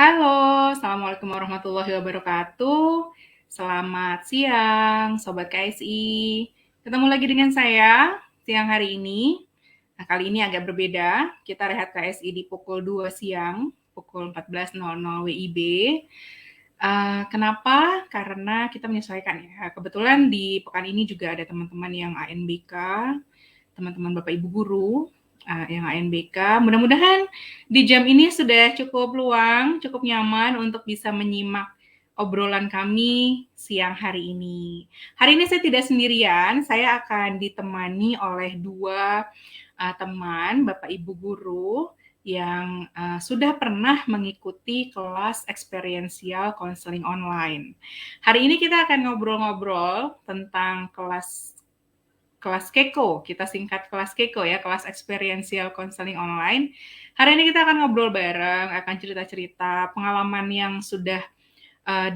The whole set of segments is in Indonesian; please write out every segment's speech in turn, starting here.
Halo, Assalamualaikum warahmatullahi wabarakatuh. Selamat siang, Sobat KSI. Ketemu lagi dengan saya siang hari ini. Nah, kali ini agak berbeda. Kita rehat KSI di pukul 2 siang, pukul 14.00 WIB. Kenapa? Karena kita menyesuaikan ya. Kebetulan di pekan ini juga ada teman-teman yang ANBK, teman-teman Bapak Ibu guru yang ANBK. Mudah-mudahan di jam ini sudah cukup luang, cukup nyaman untuk bisa menyimak obrolan kami siang hari ini. Hari ini saya tidak sendirian, saya akan ditemani oleh dua teman Bapak Ibu guru yang sudah pernah mengikuti kelas experiential counseling online. Hari ini kita akan ngobrol-ngobrol tentang kelas Keko, kita singkat kelas Keko ya, kelas experiential counseling online. Hari ini kita akan ngobrol bareng, akan cerita-cerita pengalaman yang sudah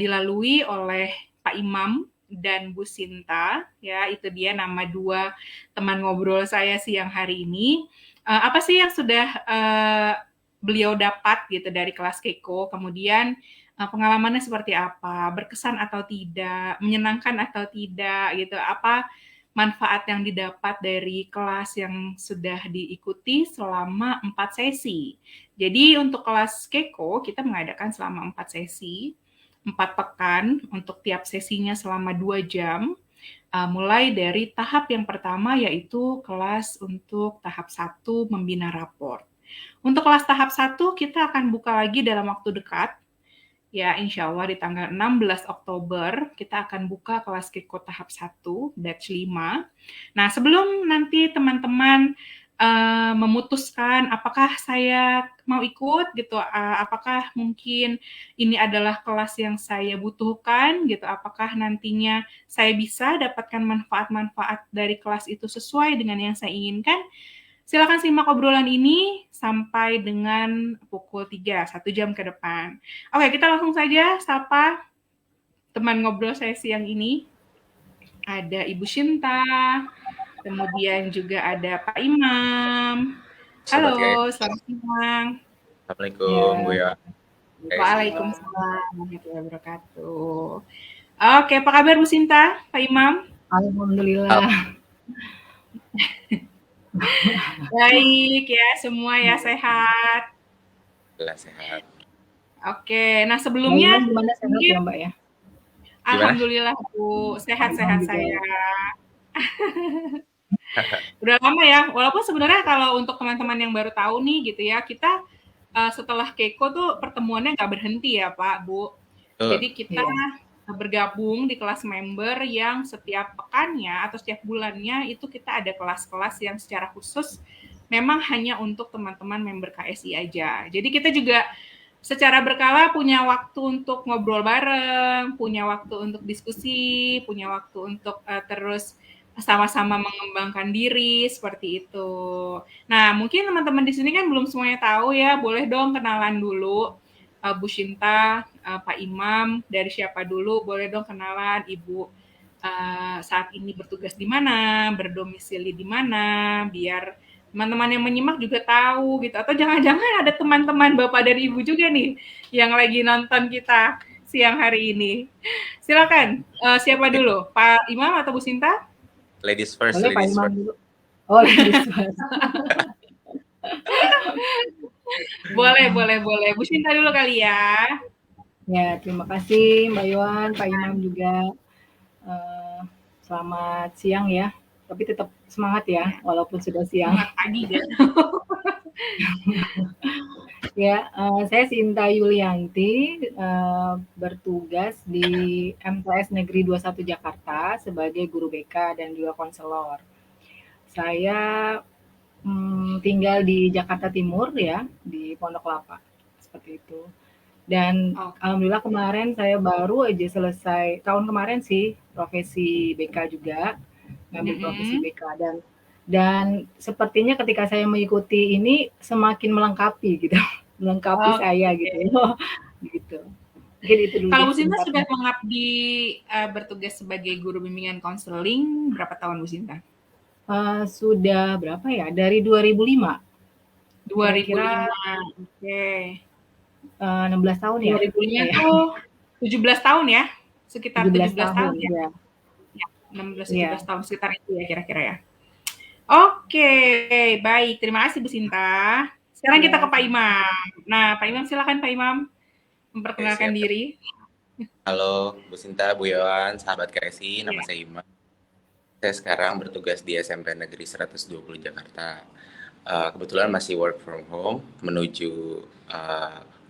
dilalui oleh Pak Imam dan Bu Sinta, ya itu dia nama dua teman ngobrol saya siang hari ini. Apa sih yang sudah beliau dapat gitu dari kelas Keko, kemudian pengalamannya seperti apa, berkesan atau tidak, menyenangkan atau tidak gitu, apa manfaat yang didapat dari kelas yang sudah diikuti selama 4 sesi. Jadi untuk kelas Keko kita mengadakan selama 4 sesi, 4 pekan untuk tiap sesinya selama 2 jam. Mulai dari tahap yang pertama yaitu kelas untuk tahap 1 membina raport. Untuk kelas tahap 1 kita akan buka lagi dalam waktu dekat. Ya, insya Allah di tanggal 16 Oktober kita akan buka kelas Keko tahap 1, batch 5. Nah, sebelum nanti teman-teman memutuskan apakah saya mau ikut gitu, apakah mungkin ini adalah kelas yang saya butuhkan gitu, apakah nantinya saya bisa dapatkan manfaat-manfaat dari kelas itu sesuai dengan yang saya inginkan. Silakan simak obrolan ini sampai dengan pukul 3, 1 jam ke depan. Oke, kita langsung saja sapa teman ngobrol saya siang ini. Ada Ibu Shinta, kemudian juga ada Pak Imam. Sobat Halo, KSI, selamat siang. Assalamualaikum Bu Ya, ya, KSI. Waalaikumsalam warahmatullahi wabarakatuh. Oke, apa kabar Bu Sinta, Pak Imam? alhamdulillah. Baik ya, semua ya sehat. Alhamdulillah sehat. Oke, nah Mbak sebelumnya Iman gimana, sehat ya mungkin Mbak ya? Gimana? alhamdulillah Bu, Pak Imam sehat-sehat juga saya. ya? Udah lama ya, walaupun sebenarnya kalau untuk teman-teman yang baru tahu nih gitu ya, kita setelah Keko tuh pertemuannya nggak berhenti ya Pak, Bu. Betul. Jadi kita Iya. bergabung di kelas member yang setiap pekannya atau setiap bulannya itu kita ada kelas-kelas yang secara khusus memang hanya untuk teman-teman member KSI aja. Jadi kita juga secara berkala punya waktu untuk ngobrol bareng, punya waktu untuk diskusi, punya waktu untuk terus sama-sama mengembangkan diri seperti itu. Nah, mungkin teman-teman di sini kan belum semuanya tahu ya, boleh dong kenalan dulu. Bu Shinta, Pak Imam, dari siapa dulu? Boleh dong kenalan Ibu saat ini bertugas di mana, berdomisili di mana, biar teman-teman yang menyimak juga tahu gitu. Atau jangan-jangan ada teman-teman Bapak dan Ibu juga nih yang lagi nonton kita siang hari ini. Silakan, siapa dulu? Pak Imam atau Bu Sinta? Ladies first, Boleh Pak ladies Imam first. dulu. Oh, ladies first. Boleh. Bu Sinta dulu kali ya. Ya, terima kasih Mbak Iwan, Pak Imam juga. Selamat siang ya. Tapi tetap semangat ya, walaupun sudah siang. Selamat pagi deh. Ya, saya Sinta Yulianti, bertugas di MTS Negeri 21 Jakarta sebagai guru BK dan juga konselor. Saya tinggal di Jakarta Timur ya, di Pondok Lapa, seperti itu. Dan alhamdulillah kemarin saya baru aja selesai, tahun kemarin sih, profesi BK juga, ngambil profesi BK dan sepertinya ketika saya mengikuti ini semakin melengkapi gitu, melengkapi saya gitu. Gitu. Mungkin itu dulu Kalau deh Bu Sinta sudah singkatnya. mengabdi bertugas sebagai guru bimbingan konseling berapa tahun Bu Sinta? Sudah berapa ya? Dari 2005. 2005. Kira-kira Oke. 16 tahun ya? 2000-nya tuh 17 tahun ya? Sekitar 17 17 tahun tahun, ya? ya. 16, Iya. 17 tahun sekitar itu ya kira-kira ya. Oke, baik. Terima kasih Bu Sinta. Sekarang kita ke Ya. Pak Imam. Nah, Pak Imam silakan Pak Imam Oke, memperkenalkan siap. diri. Halo, Bu Sinta, Bu Yohan, sahabat KSI, nama Iya. saya Imam. Saya sekarang bertugas di SMP Negeri 120 Jakarta. Kebetulan masih work from home, menuju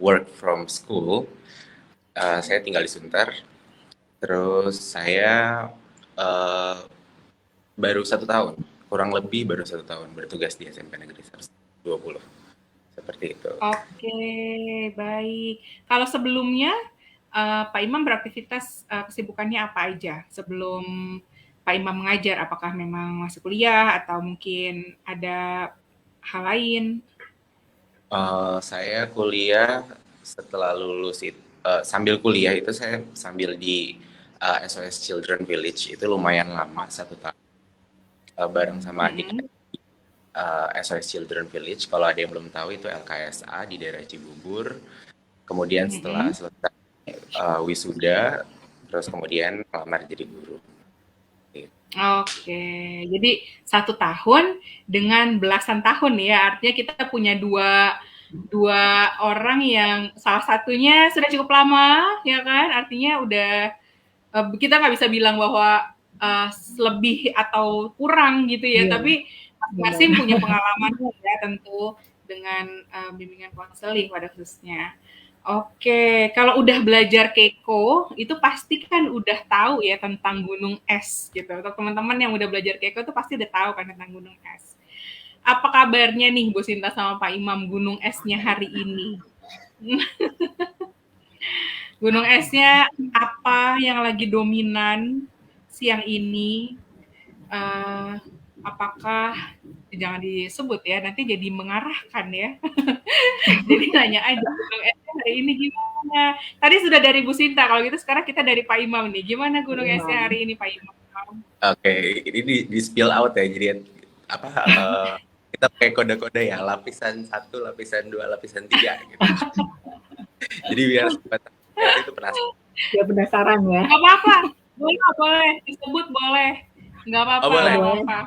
work from school. Saya tinggal di Sunter. Terus saya uh, baru 1 tahun, kurang lebih baru 1 tahun bertugas di SMP Negeri 120. Seperti itu. Oke, baik. Kalau sebelumnya Pak Imam beraktivitas kesibukannya apa aja sebelum Pak Imam mengajar? Apakah memang masih kuliah atau mungkin ada hal lain? Saya kuliah setelah lulus sambil kuliah itu saya sambil di SOS Children Village, itu lumayan lama 1 tahun bareng sama adik SOS Children Village. Kalau ada yang belum tahu itu LKSA di daerah Cibubur. Kemudian setelah selesai wisuda, terus kemudian melamar jadi guru. Oke, jadi 1 tahun dengan belasan tahun ya, artinya kita punya dua orang yang salah satunya sudah cukup lama, ya kan? Artinya udah kita nggak bisa bilang bahwa lebih atau kurang gitu ya, Iya, tapi masing-masing punya pengalaman ya tentu dengan bimbingan konseling pada khususnya. Oke, kalau udah belajar Keiko, itu pasti kan udah tahu ya tentang gunung es gitu. Untuk teman-teman yang udah belajar Keiko itu pasti udah tahu kan tentang gunung es. Apa kabarnya nih Bu Sinta sama Pak Imam gunung esnya hari ini? Gunung esnya apa yang lagi dominan siang ini? Uh, apakah jangan disebut ya, nanti jadi mengarahkan ya. Jadi nanya aja gunung esnya hari ini gimana? Tadi sudah dari Bu Sinta, kalau gitu sekarang kita dari Pak Imam nih. Gimana gunung esnya hari ini Pak Imam? Oke, ini di spill out ya, jadi apa kita pakai kode-kode ya, lapisan 1, lapisan 2, lapisan 3 gitu. Jadi biar itu penasaran. Ya penasaran ya. Gak apa-apa, boleh disebut boleh. Gak apa-apa, boleh. Gak apa-apa.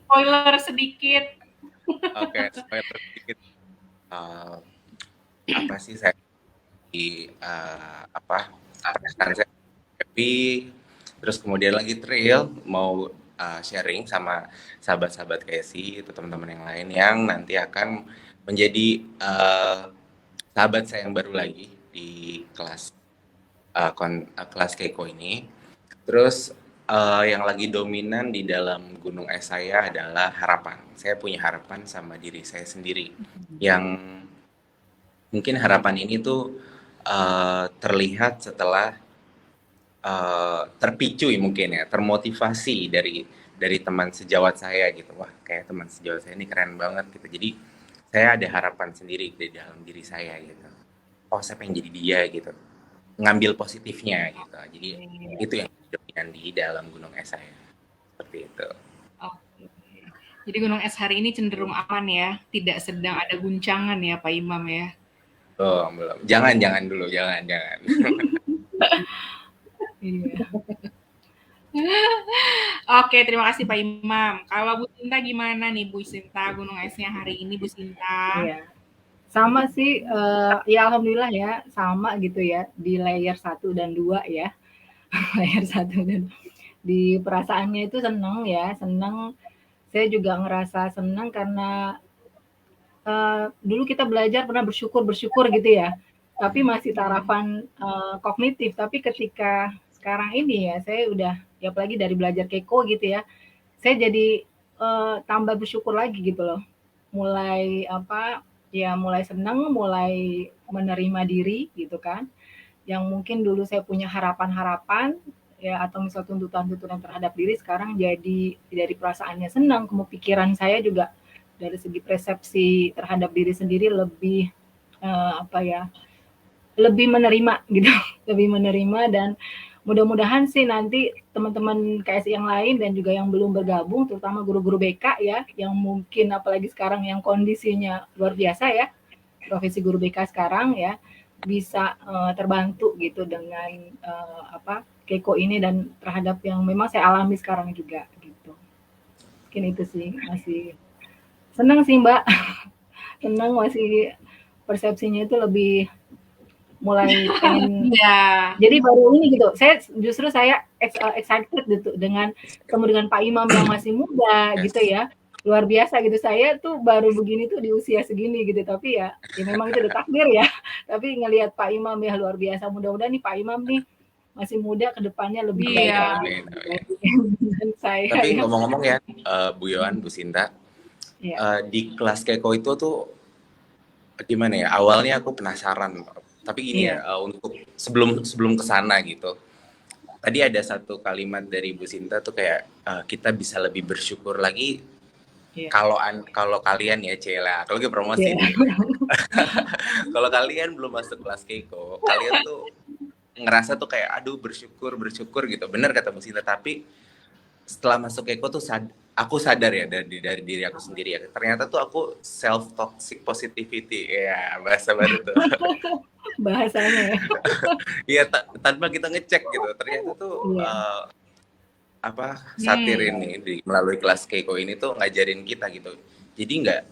Spoiler sedikit. Oke, spoiler sedikit. Apa sih saya di saya happy, terus kemudian lagi trail mau sharing sama sahabat-sahabat KSI atau teman-teman yang lain yang nanti akan menjadi sahabat saya yang baru lagi di kelas kelas Keiko ini. Terus yang lagi dominan di dalam gunung es saya adalah harapan. Saya punya harapan sama diri saya sendiri yang mungkin harapan ini tuh terlihat setelah terpicu mungkin ya, termotivasi dari teman sejawat saya gitu. Wah, kayak teman sejawat saya ini keren banget gitu. Jadi saya ada harapan sendiri di dalam diri saya gitu. Oh, saya pengen jadi dia gitu. Ngambil positifnya gitu. Jadi itu yang dominan di dalam gunung es saya. Seperti itu. Oke. Jadi gunung es hari ini cenderung aman ya, tidak sedang ada guncangan ya Pak Imam ya. Oh, belum. Jangan dulu, jangan. Iya. Oke, terima kasih Pak Imam. Kalau Bu Sinta gimana nih Bu Sinta gunung esnya hari ini Bu Sinta? Iya. Sama sih, ya alhamdulillah ya, sama gitu ya, di layer 1 dan 2 ya. Layer 1 dan di perasaannya itu seneng ya, seneng. Saya juga ngerasa seneng karena dulu kita belajar pernah bersyukur gitu ya, tapi masih tarafan kognitif. Tapi ketika sekarang ini ya, saya udah ya apalagi dari belajar Keiko gitu ya, saya jadi tambah bersyukur lagi gitu loh. Mulai mulai seneng, mulai menerima diri gitu kan. Yang mungkin dulu saya punya harapan-harapan ya atau misal tuntutan-tuntutan terhadap diri, sekarang jadi dari perasaannya senang, pikiran saya juga dari segi persepsi terhadap diri sendiri lebih lebih menerima gitu, lebih menerima. Dan mudah-mudahan sih nanti teman-teman KSI yang lain dan juga yang belum bergabung, terutama guru-guru BK ya, yang mungkin apalagi sekarang yang kondisinya luar biasa ya, profesi guru BK sekarang ya bisa terbantu gitu dengan Keiko ini dan terhadap yang memang saya alami sekarang juga gitu. Mungkin itu sih, masih senang sih Mbak, senang masih persepsinya itu lebih mulai pengen. Iya. Jadi baru ini gitu, saya excited gitu dengan Pak Imam yang masih muda gitu Yes. ya. Luar biasa gitu. Saya tuh baru begini tuh di usia segini gitu, tapi ya memang itu udah takdir ya. Tapi ngelihat Pak Imam ya luar biasa. Mudah-mudahan nih Pak Imam nih masih muda, ke depannya lebih baik Iya. lagi Amin, amin. dengan saya Tapi ya. ngomong-ngomong ya, Bu Yohan, Bu Sinta, Ya, di kelas Keiko itu tuh gimana ya? Awalnya aku penasaran, tapi gini ya, iya, untuk sebelum ke sana gitu. Tadi ada satu kalimat dari Bu Sinta tuh kayak kita bisa lebih bersyukur lagi iya, kalau kalian ya Cela, kalau lagi promosi iya, nih. Kalau kalian belum masuk kelas Keiko, kalian tuh ngerasa tuh kayak aduh bersyukur gitu. Bener kata Bu Sinta, tapi setelah masuk Keiko tuh aku sadar ya dari diri aku sendiri ya. Ternyata tuh aku self toxic positivity ya, bahasa baru tuh. bahasanya ya. Iya, tanpa kita ngecek gitu. Ternyata tuh Iya, satir Hmm. ini melalui kelas Keiko ini tuh ngajarin kita gitu. Jadi nggak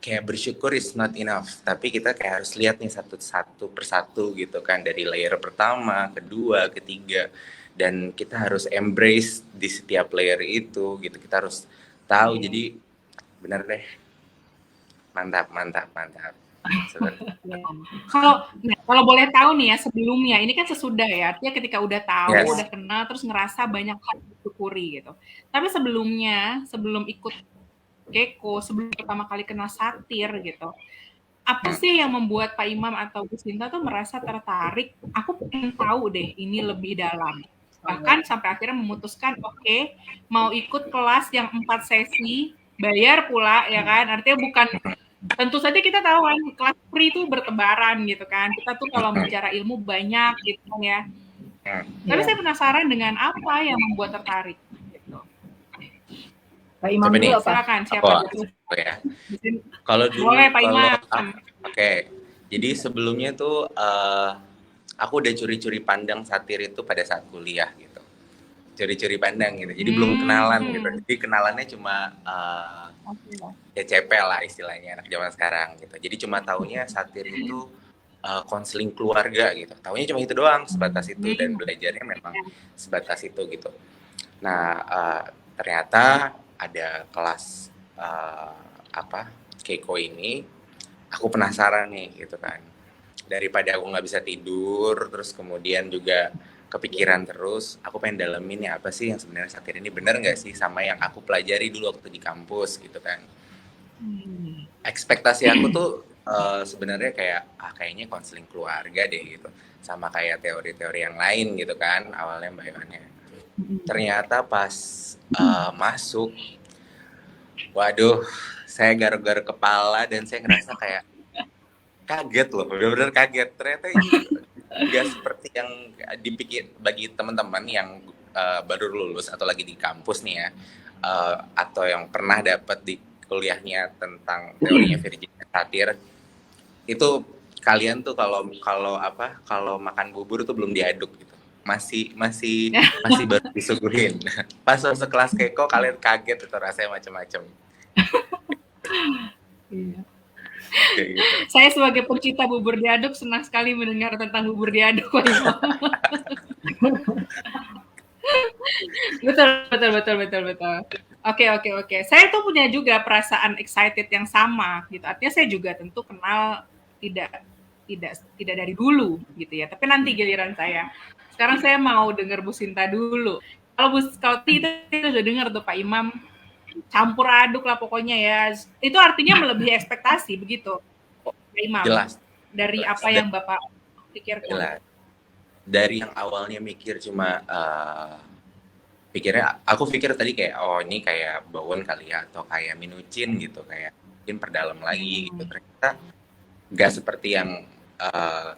kayak bersyukur is not enough, tapi kita kayak harus lihat nih satu persatu gitu kan, dari layer pertama, kedua, ketiga, dan kita harus embrace di setiap layer itu gitu. Kita harus tahu. iya, Jadi bener deh, mantap mantap mantap. Sebenarnya. iya. Kalau boleh tahu nih ya sebelumnya, ini kan sesudah ya, artinya ketika udah tahu, Yes. udah kenal, terus ngerasa banyak hal yang disyukuri gitu. Tapi sebelumnya, sebelum ikut Keiko, sebelum pertama kali kenal satir gitu, apa sih yang membuat Pak Imam atau Bu Sinta tuh merasa tertarik? Aku pengen tahu deh ini lebih dalam. Bahkan sampai akhirnya memutuskan, oke, mau ikut kelas yang 4 sesi, bayar pula ya kan. Artinya bukan, tentu saja kita tahu kan kelas free itu bertebaran gitu kan. Kita tuh kalau bicara ilmu banyak gitu kan ya. Tapi Iya. saya penasaran dengan apa yang membuat tertarik gitu. Pak Imam Coba dulu nih, apa? Silakan aku siapa dulu? ya. Kalau Boleh dulu, Pak Imam. oke. Jadi sebelumnya tuh aku udah curi-curi pandang satir itu pada saat kuliah gitu. Curi-curi pandang gitu. Jadi belum kenalan gitu. Jadi kenalannya cuma CP lah istilahnya anak zaman sekarang gitu. Jadi cuma taunya satir itu konseling keluarga gitu. Taunya cuma itu doang, sebatas itu, dan belajarnya memang sebatas itu gitu. Nah, ternyata ada kelas Keiko ini, aku penasaran nih gitu kan. Daripada aku nggak bisa tidur, terus kemudian juga kepikiran terus, aku pengen dalemin ya apa sih yang sebenarnya satir ini, bener nggak sih sama yang aku pelajari dulu waktu di kampus gitu kan. Ekspektasi aku tuh sebenarnya kayak kayaknya konseling keluarga deh gitu, sama kayak teori-teori yang lain gitu kan awalnya Mbak Yohana. Ternyata pas masuk, waduh, saya garuk-garuk kepala dan saya ngerasa kayak kaget loh, benar-benar kaget. Ternyata ini nggak seperti yang dipikir bagi teman-teman yang baru lulus atau lagi di kampus nih ya, atau yang pernah dapat di kuliahnya tentang teorinya Virginia Satir. Itu kalian tuh kalau makan bubur tuh belum diaduk gitu, masih baru disuguhin. Pas masuk kelas Keiko kalian kaget, itu rasanya macam-macam. Iya. Gitu. Saya sebagai pencinta bubur diaduk senang sekali mendengar tentang bubur diaduk, Pak Imam. betul. Oke. Saya tuh punya juga perasaan excited yang sama gitu. Artinya saya juga tentu kenal tidak tidak dari dulu gitu ya. Tapi nanti giliran saya. Sekarang saya mau dengar Bu Sinta dulu. Kalau itu udah dengar tuh Pak Imam campur aduk lah pokoknya ya. Itu artinya melebihi ekspektasi begitu, Pak Imam. Jelas. Dari apa yang Bapak pikirkan. Jelas. Dari yang awalnya mikir cuma aku pikir tadi kayak ini kayak bawon kali ya, atau kayak minucin gitu, kayak mungkin perdalam lagi gitu. Ternyata nggak seperti yang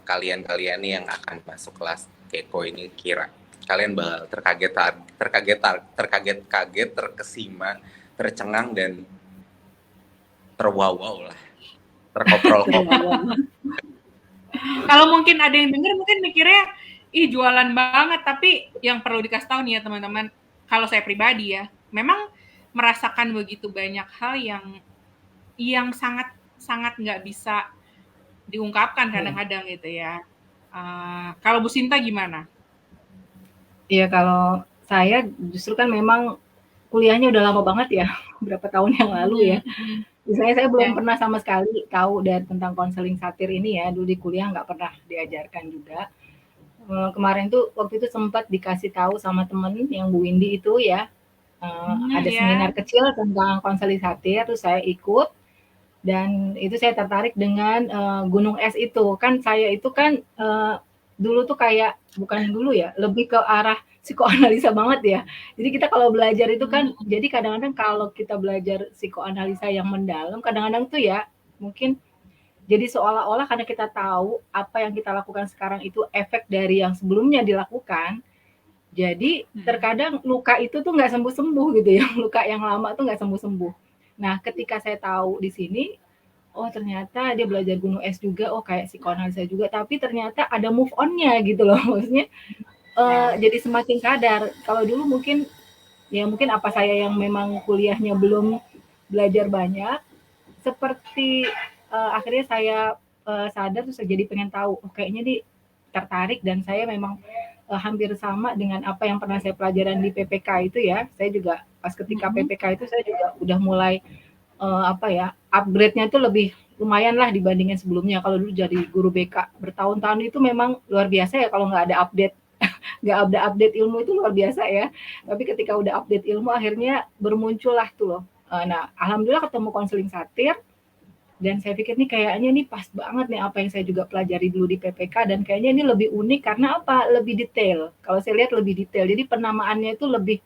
kalian yang akan masuk kelas Keiko ini kira. Kalian bakal terkaget, terkesima, tercengang, dan terwow lah terkoprol-koprol. Kalau mungkin ada yang denger mungkin mikirnya, ih jualan banget, tapi yang perlu dikasih tahu nih ya teman-teman, kalau saya pribadi ya, memang merasakan begitu banyak hal yang sangat sangat nggak bisa diungkapkan kadang-kadang gitu ya. Kalau Bu Sinta gimana? Iya, kalau saya justru kan memang kuliahnya udah lama banget ya, berapa tahun yang lalu ya. Misalnya saya belum Ya. pernah sama sekali tahu tentang konseling satir ini ya, dulu di kuliah nggak pernah diajarkan juga. Kemarin tuh waktu itu sempat dikasih tahu sama temen yang Bu Windy itu ya, ada Ya. seminar kecil tentang konseling satir, terus saya ikut dan itu saya tertarik dengan gunung es itu. Kan saya itu kan dulu tuh kayak bukan dulu ya, lebih ke arah psikoanalisa banget ya. Jadi kita kalau belajar itu kan, jadi kadang-kadang kalau kita belajar psikoanalisa yang mendalam, kadang-kadang tuh ya mungkin jadi seolah-olah karena kita tahu apa yang kita lakukan sekarang itu efek dari yang sebelumnya dilakukan. Jadi terkadang luka itu tuh nggak sembuh-sembuh gitu ya, luka yang lama tuh nggak sembuh-sembuh. Nah, ketika saya tahu di sini, oh ternyata dia belajar gunung es juga, oh kayak psikoanalisa juga, tapi ternyata ada move on-nya gitu loh, maksudnya jadi semakin sadar. Kalau dulu mungkin ya mungkin apa saya yang memang kuliahnya belum belajar banyak, seperti akhirnya saya sadar terus jadi pengen tahu, oh kayaknya nih tertarik dan saya memang hampir sama dengan apa yang pernah saya pelajaran di PPK itu ya. Saya juga pas ketika PPK itu saya juga udah mulai apa ya, upgrade-nya itu lebih lumayan lah dibandingin sebelumnya. Kalau dulu jadi guru BK bertahun-tahun itu memang luar biasa ya kalau nggak ada update nggak ada update ilmu itu luar biasa ya. Tapi ketika udah update ilmu akhirnya bermuncul lah tuh loh. Nah, alhamdulillah ketemu konseling satir dan saya pikir nih kayaknya nih pas banget nih apa yang saya juga pelajari dulu di PPK dan kayaknya ini lebih unik karena apa? Lebih detail. Kalau saya lihat lebih detail. Jadi penamaannya itu lebih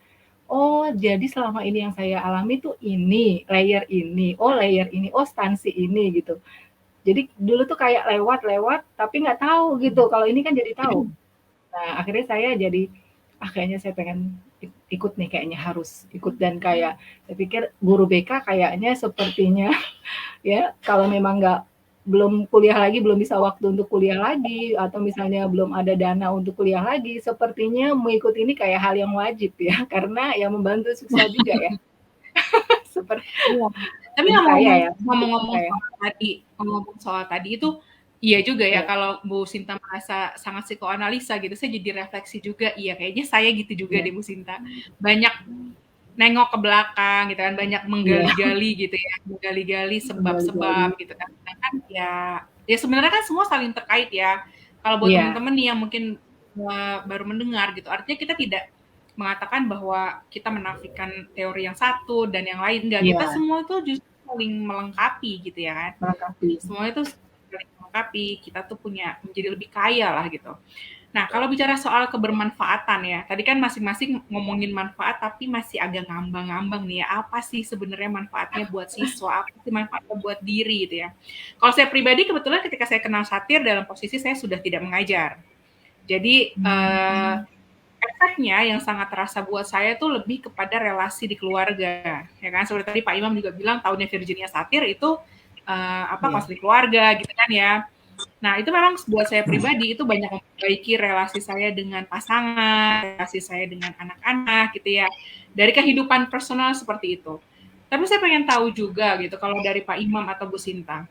oh, jadi selama ini yang saya alami tuh ini, layer ini, oh stansi ini gitu. Jadi dulu tuh kayak lewat-lewat tapi nggak tahu gitu. Kalau ini kan jadi tahu. Nah, akhirnya saya jadi kayaknya saya pengen ikut nih, kayaknya harus ikut dan kayak saya pikir guru BK kayaknya sepertinya ya kalau memang nggak belum kuliah lagi, belum bisa waktu untuk kuliah lagi, atau misalnya belum ada dana untuk kuliah lagi, sepertinya mengikuti ini kayak hal yang wajib ya, karena ya membantu sukses juga ya. Seperti Tapi ngomong-ngomong soal tadi itu, iya juga ya kalau Bu Sinta merasa sangat psikoanalisa gitu, saya jadi refleksi juga, iya kayaknya saya gitu juga deh Bu Sinta. Banyak nengok ke belakang gitu kan, banyak menggali-gali gitu ya, menggali-gali sebab-sebab gitu kan. Sedangkan ya sebenarnya kan semua saling terkait ya. Kalau buat teman-teman nih yang mungkin baru mendengar gitu, artinya kita tidak mengatakan bahwa kita menafikan teori yang satu dan yang lain, enggak. Kita semua itu justru saling melengkapi gitu ya kan. Semua itu saling melengkapi, kita tuh punya menjadi lebih kaya lah gitu. Nah, kalau bicara soal kebermanfaatan ya, tadi kan masing-masing ngomongin manfaat tapi masih agak ngambang-ngambang nih ya, apa sih sebenarnya manfaatnya buat siswa, apa sih manfaatnya buat diri gitu ya. Kalau saya pribadi kebetulan ketika saya kenal satir dalam posisi saya sudah tidak mengajar. Jadi efeknya yang sangat terasa buat saya tuh lebih kepada relasi di keluarga, ya kan. Seperti tadi Pak Imam juga bilang tahunnya Virginia Satir itu konseling keluarga gitu kan ya. Nah, itu memang buat saya pribadi itu banyak memperbaiki relasi saya dengan pasangan, relasi saya dengan anak-anak gitu ya. Dari kehidupan personal seperti itu. Tapi saya pengen tahu juga gitu, kalau dari Pak Imam atau Bu Sinta,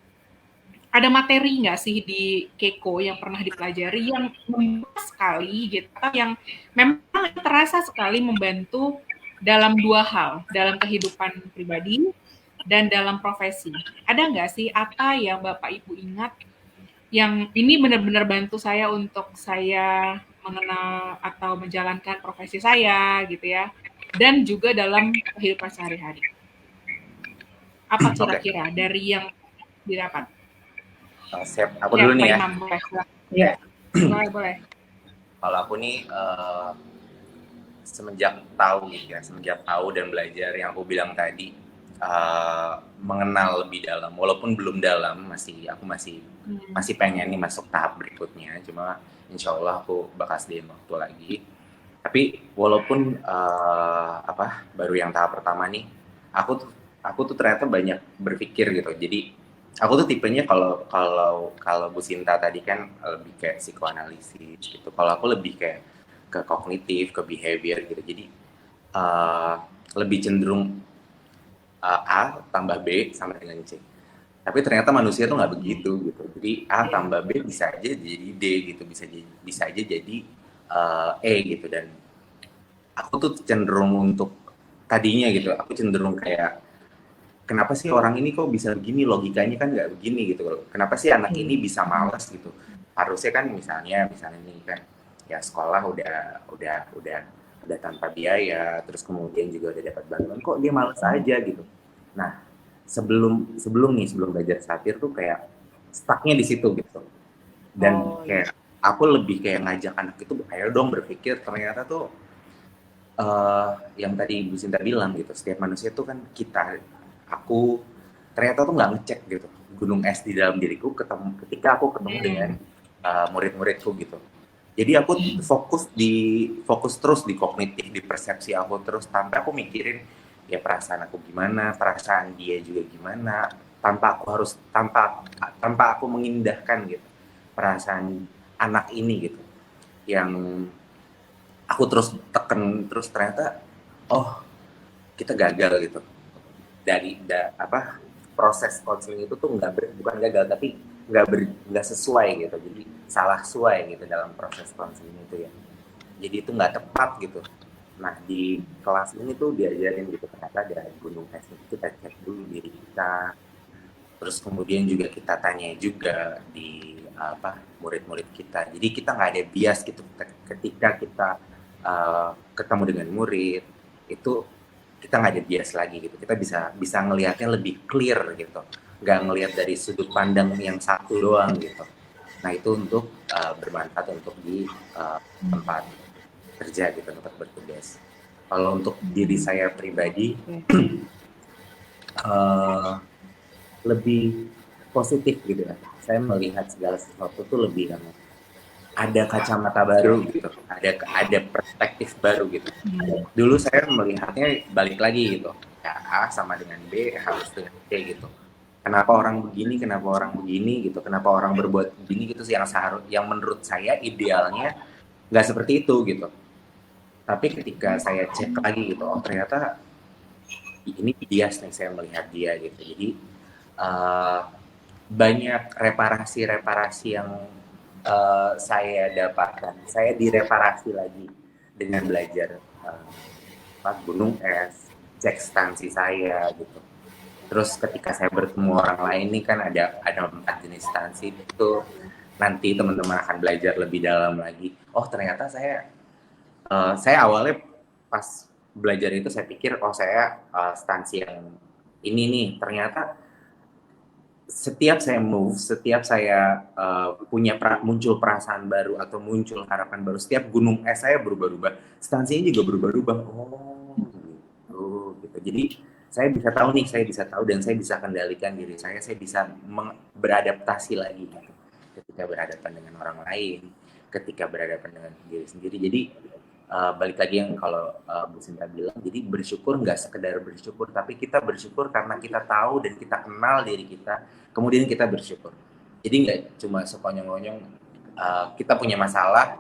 ada materi nggak sih di Keiko yang pernah dipelajari yang membantu sekali gitu, atau yang memang terasa sekali membantu dalam dua hal, dalam kehidupan pribadi dan dalam profesi. Ada nggak sih apa yang Bapak Ibu ingat yang ini benar-benar bantu saya untuk saya mengenal atau menjalankan profesi saya gitu ya, dan juga dalam kehidupan sehari-hari. Apa kira-kira dari yang didapat? Siap, aku dulu nih ya. Boleh. Kalau aku nih semenjak tahu dan belajar yang aku bilang tadi, mengenal lebih dalam, walaupun belum dalam, aku masih pengen nih masuk tahap berikutnya, cuma insya Allah aku bakal sediain waktu lagi. Tapi walaupun baru yang tahap pertama nih, aku tuh ternyata banyak berpikir gitu. Jadi Aku tuh tipenya kalau Bu Sinta tadi kan lebih kayak psikoanalisis gitu. Kalau aku lebih kayak ke kognitif, ke behavior gitu. Jadi uh, lebih cenderung A tambah B sama dengan C. Tapi ternyata manusia tuh nggak begitu gitu. Jadi A Iya. tambah B bisa aja jadi D gitu, bisa aja jadi E gitu. Dan aku tuh cenderung untuk tadinya gitu, aku cenderung kayak kenapa sih orang ini kok bisa begini, logikanya kan nggak begini gitu loh. Kenapa sih anak ini Hmm. bisa malas gitu? Harusnya kan misalnya nih kan ya sekolah udah tanpa biaya, terus kemudian juga udah dapat bantuan, kok dia malas aja gitu. Nah, sebelum belajar satir tuh kayak stucknya di situ gitu. Dan Oh iya. kayak aku lebih kayak ngajak anak itu, ayo dong berpikir, ternyata tuh yang tadi Bu Sinta bilang gitu, setiap manusia tuh kan aku ternyata tuh nggak ngecek gitu gunung es di dalam diriku ketika aku ketemu dengan Hmm. murid-muridku gitu. Jadi aku fokus terus di kognitif, di persepsi aku terus tanpa aku mikirin ya perasaan aku gimana, perasaan dia juga gimana, tanpa aku mengindahkan gitu perasaan anak ini gitu. Yang aku terus teken terus ternyata oh kita gagal gitu apa proses konseling itu tuh bukan gagal tapi nggak sesuai gitu, jadi salah sesuai gitu dalam proses konseling itu ya, jadi itu nggak tepat gitu. Nah di kelas ini tuh diajarin gitu, ternyata dari gunung es itu kita cek dulu diri kita, terus kemudian juga kita tanya juga di apa murid-murid kita, jadi kita nggak ada bias gitu ketika kita ketemu dengan murid itu, kita nggak ada bias lagi gitu, kita bisa bisa ngelihatnya lebih clear gitu, nggak ngelihat dari sudut pandang yang satu doang gitu. Nah itu untuk bermanfaat untuk di tempat kerja gitu, tempat bertugas. Kalau untuk diri saya pribadi Oke. uh, lebih positif gitu ya, saya melihat segala sesuatu tuh lebih yang ada kacamata baru gitu, ada perspektif baru gitu. Hmm. Dulu saya melihatnya balik lagi gitu, ya A sama dengan B harus dengan C gitu, kenapa orang begini, kenapa orang begini gitu, kenapa orang berbuat begini gitu sih, yang menurut saya idealnya nggak seperti itu gitu. Tapi ketika saya cek lagi gitu, oh ternyata ini bias nih saya melihat dia gitu. Jadi uh, banyak reparasi-reparasi yang saya dapatkan, saya direparasi lagi dengan belajar gunung es, cek stansi saya gitu. Terus ketika saya bertemu orang lain nih kan ada 4 jenis stansi itu, nanti teman-teman akan belajar lebih dalam lagi. Oh ternyata saya awalnya pas belajar itu saya pikir oh saya stansi yang ini nih, ternyata setiap saya move, setiap saya muncul perasaan baru atau muncul harapan baru, setiap gunung es saya berubah-ubah, stansinya juga berubah-ubah. Oh, gitu. Jadi saya bisa tahu nih, saya bisa tahu dan saya bisa kendalikan diri saya bisa beradaptasi lagi gitu. Ketika berhadapan dengan orang lain, ketika berhadapan dengan diri sendiri. Jadi balik lagi yang kalau Bu Sinta bilang, jadi bersyukur nggak sekedar bersyukur, tapi kita bersyukur karena kita tahu dan kita kenal diri kita, kemudian kita bersyukur. Jadi nggak cuma sekonyong-konyong kita punya masalah,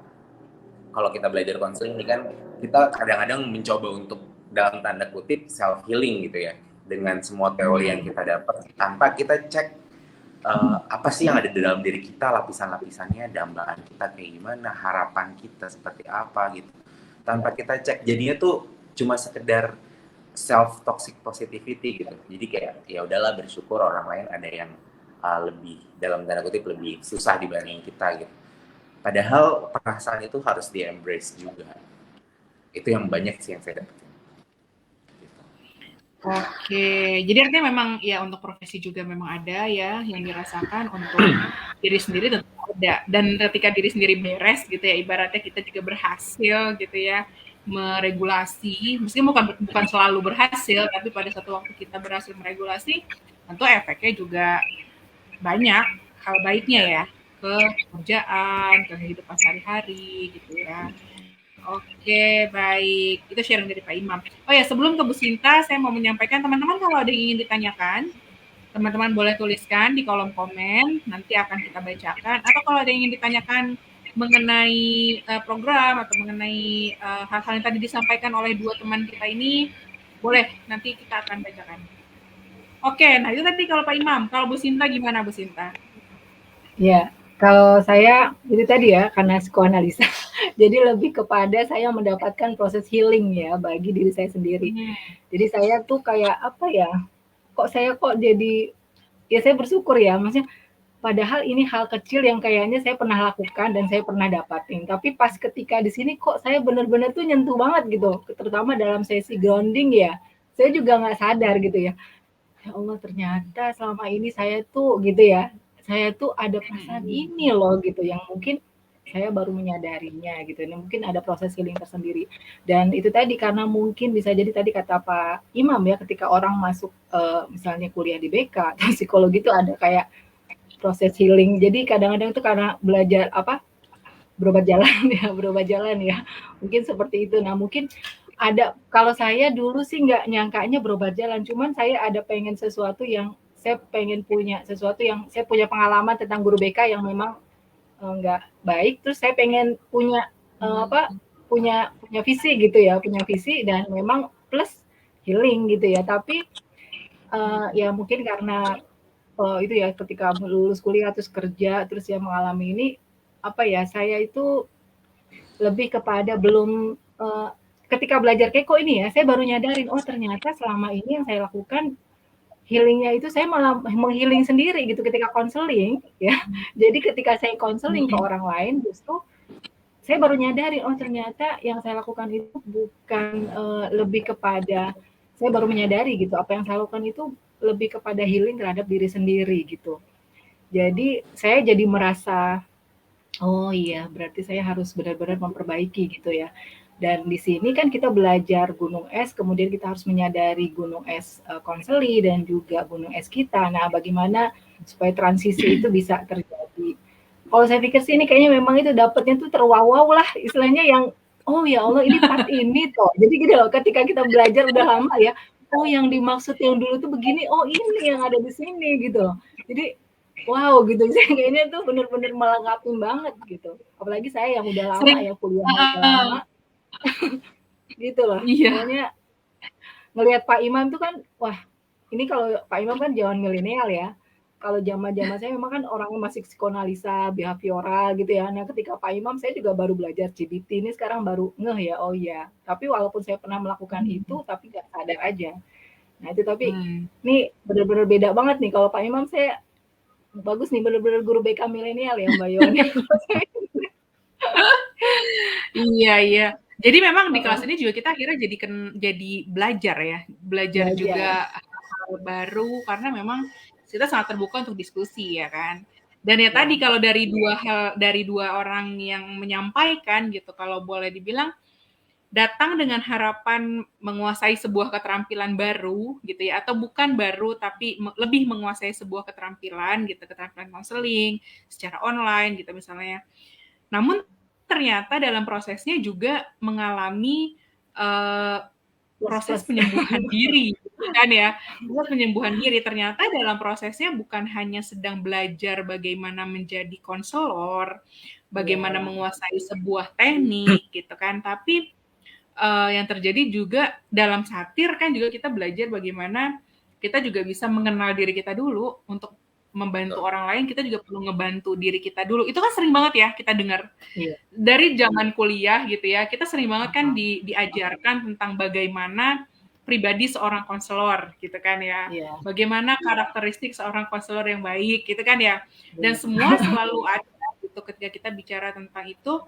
kalau kita belajar konseling ini kan kita kadang-kadang mencoba untuk dalam tanda kutip self healing gitu ya, dengan semua teori yang kita dapat tanpa kita cek apa sih yang ada di dalam diri kita, lapisan-lapisannya, dambaan kita kayak gimana, harapan kita seperti apa gitu, tanpa kita cek, jadinya tuh cuma sekedar self toxic positivity gitu. Jadi kayak ya udahlah bersyukur orang lain ada yang lebih dalam tanda kutip lebih susah dibanding kita gitu. Padahal perasaan itu harus di embrace juga. Itu yang banyak sih yang saya dapetin. Gitu. Oke, jadi artinya memang ya untuk profesi juga memang ada ya yang dirasakan, untuk diri sendiri tentu ada. Dan ketika diri sendiri beres gitu ya, ibaratnya kita juga berhasil gitu ya meregulasi, meskipun bukan selalu berhasil, tapi pada satu waktu kita berhasil meregulasi, tentu efeknya juga banyak hal baiknya ya ke pekerjaan, ke kehidupan sehari-hari gitu ya. Oke, baik. Itu sharing dari Pak Imam. Oh ya, sebelum ke Bu Sinta, saya mau menyampaikan teman-teman kalau ada yang ingin ditanyakan, teman-teman boleh tuliskan di kolom komen, nanti akan kita bacakan. Atau kalau ada yang ingin ditanyakan mengenai program atau mengenai hal-hal yang tadi disampaikan oleh dua teman kita ini, boleh nanti kita akan bacakan. Oke, nah itu tadi kalau Pak Imam. Kalau Bu Sinta gimana Bu Sinta? Ya, kalau saya itu tadi ya karena psikoanalisa, jadi lebih kepada saya mendapatkan proses healing ya bagi diri saya sendiri. Jadi saya tuh kayak apa ya? Kok jadi ya saya bersyukur ya, maksudnya padahal ini hal kecil yang kayaknya saya pernah lakukan dan saya pernah dapatin. Tapi pas ketika di sini kok saya benar-benar tuh nyentuh banget gitu, terutama dalam sesi grounding ya. Saya juga nggak sadar gitu ya. Ya Allah ternyata selama ini saya tuh gitu ya, saya tuh ada perasaan ini loh gitu yang mungkin saya baru menyadarinya gitu. Ini mungkin ada proses healing tersendiri. Dan itu tadi karena mungkin bisa jadi tadi kata Pak Imam ya ketika orang masuk misalnya kuliah di BK atau psikologi itu ada kayak proses healing. Jadi kadang-kadang itu karena belajar apa berobat jalan ya, berobat jalan ya. Mungkin seperti itu. Nah, mungkin ada kalau saya dulu sih nggak nyangkanya berobat jalan, cuman saya ada pengen sesuatu yang saya pengen punya sesuatu yang saya punya pengalaman tentang guru BK yang memang nggak baik, terus saya pengen punya apa punya visi gitu ya, punya visi dan memang plus healing gitu ya. Tapi ya mungkin karena itu ya ketika lulus kuliah terus kerja terus ya mengalami ini apa ya saya itu lebih kepada belum ketika belajar kayak kok ini ya saya baru nyadarin oh ternyata selama ini yang saya lakukan healingnya itu saya malah menghealing sendiri gitu ketika konseling ya jadi ketika saya konseling ke orang lain justru saya baru nyadarin oh ternyata yang saya lakukan itu bukan lebih kepada saya baru menyadari gitu apa yang saya lakukan itu lebih kepada healing terhadap diri sendiri gitu jadi saya jadi merasa oh iya, berarti saya harus benar-benar memperbaiki gitu ya. Dan di sini kan kita belajar gunung es, kemudian kita harus menyadari gunung es konseli dan juga gunung es kita. Nah, bagaimana supaya transisi itu bisa terjadi? Kalau saya pikir sih ini kayaknya memang itu dapatnya tuh terwawaw lah, istilahnya yang oh ya Allah ini part ini toh. Jadi gitu loh, ketika kita belajar udah lama ya, oh yang dimaksud yang dulu tuh begini, oh ini yang ada di sini gitu loh. Jadi wow gitu sih kayaknya tuh bener-bener melengkapi banget gitu. Apalagi saya yang udah lama Sering ya kuliahnya udah lama gitu loh. iya. Pokoknya ngelihat Pak Imam tuh kan wah ini kalau Pak Imam kan zaman milenial ya. Kalau zaman-zaman saya memang kan orangnya masih psikoanalisa, behavioral gitu ya. Nah, ketika Pak Imam saya juga baru belajar CBT ini sekarang baru ngeh ya, oh iya. Tapi walaupun saya pernah melakukan itu tapi nggak sadar aja. Nah, itu tapi ini benar-benar beda banget nih kalau Pak Imam saya bagus nih bener-bener guru BK milenial ya Mbak Yoni. Iya, iya. Jadi memang di kelas ini juga kita akhirnya jadi belajar ya, belajar juga hal baru karena memang kita sangat terbuka untuk diskusi ya kan. Dan ya tadi kalau dari dua orang yang menyampaikan gitu, kalau boleh dibilang datang dengan harapan menguasai sebuah keterampilan baru gitu ya, atau bukan baru tapi lebih menguasai sebuah keterampilan gitu, keterampilan konseling secara online gitu misalnya. Namun ternyata dalam prosesnya juga mengalami proses penyembuhan diri kan ya, proses penyembuhan diri. Ternyata dalam prosesnya bukan hanya sedang belajar bagaimana menjadi konselor, bagaimana menguasai sebuah teknik gitu kan, tapi yang terjadi juga dalam satir kan juga kita belajar bagaimana kita juga bisa mengenal diri kita dulu untuk membantu orang lain, kita juga perlu ngebantu diri kita dulu. Itu kan sering banget ya kita dengar. Dari zaman kuliah gitu ya, kita sering banget kan diajarkan tentang bagaimana pribadi seorang konselor gitu kan ya. Bagaimana karakteristik seorang konselor yang baik gitu kan ya. Dan semua selalu ada gitu ketika kita bicara tentang itu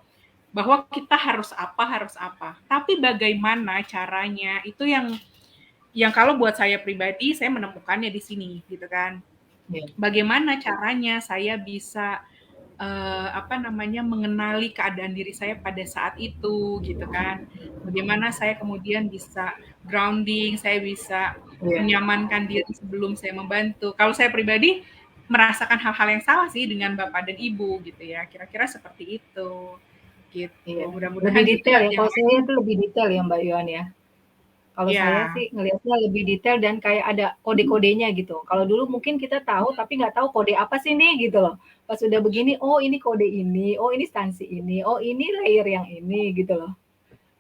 bahwa kita harus apa. Tapi bagaimana caranya itu yang kalau buat saya pribadi saya menemukannya di sini gitu kan. Bagaimana caranya saya bisa mengenali keadaan diri saya pada saat itu gitu kan. Bagaimana saya kemudian bisa grounding, saya bisa menyamankan diri sebelum saya membantu. Kalau saya pribadi merasakan hal-hal yang sama sih dengan Bapak dan Ibu gitu ya. Kira-kira seperti itu. Gitu. Mudah-mudahan lebih detail ya. Kalau saya itu lebih detail ya Mbak Yohan ya. Kalau saya Ya, sih ngelihatnya lebih detail dan kayak ada kode-kodenya gitu. Kalau dulu mungkin kita tahu tapi nggak tahu kode apa sih nih gitu loh. Pas udah begini, oh ini kode ini, oh ini instansi ini, oh ini layer yang ini gitu loh.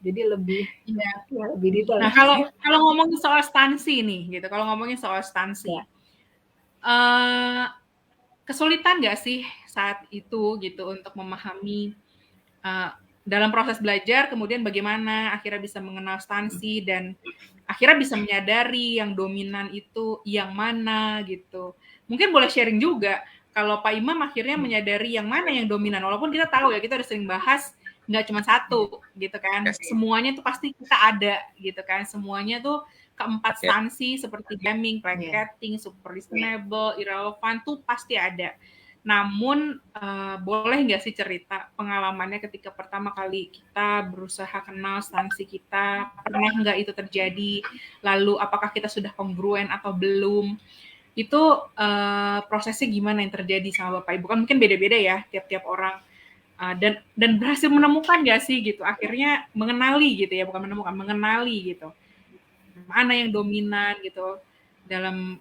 Jadi lebih iya. ya lebih detail Nah, lah kalau saya. kalau ngomongin soal stansi nih, gitu. Kalau ngomongin soal stansi, Ya. eh kesulitan nggak sih saat itu gitu untuk memahami uh, dalam proses belajar, kemudian bagaimana akhirnya bisa mengenal stansi dan akhirnya bisa menyadari yang dominan itu yang mana gitu. Mungkin boleh sharing juga kalau Pak Imam akhirnya menyadari yang mana yang dominan, walaupun kita tahu ya kita udah sering bahas nggak cuma satu gitu kan, Yes. semuanya tuh pasti kita ada gitu kan, semuanya tuh keempat Ya. stansi seperti gaming, Iya. placating, super reasonable, irrelevant tuh pasti ada. Namun boleh nggak sih cerita pengalamannya ketika pertama kali kita berusaha kenal stansi kita, pernah nggak itu terjadi? Lalu apakah kita sudah kongruen atau belum? Itu prosesnya gimana yang terjadi sama Bapak Ibu? Kan mungkin beda-beda ya tiap-tiap orang. Dan berhasil menemukan nggak sih gitu? Akhirnya mengenali gitu ya, bukan menemukan, mengenali gitu. Mana yang dominan gitu dalam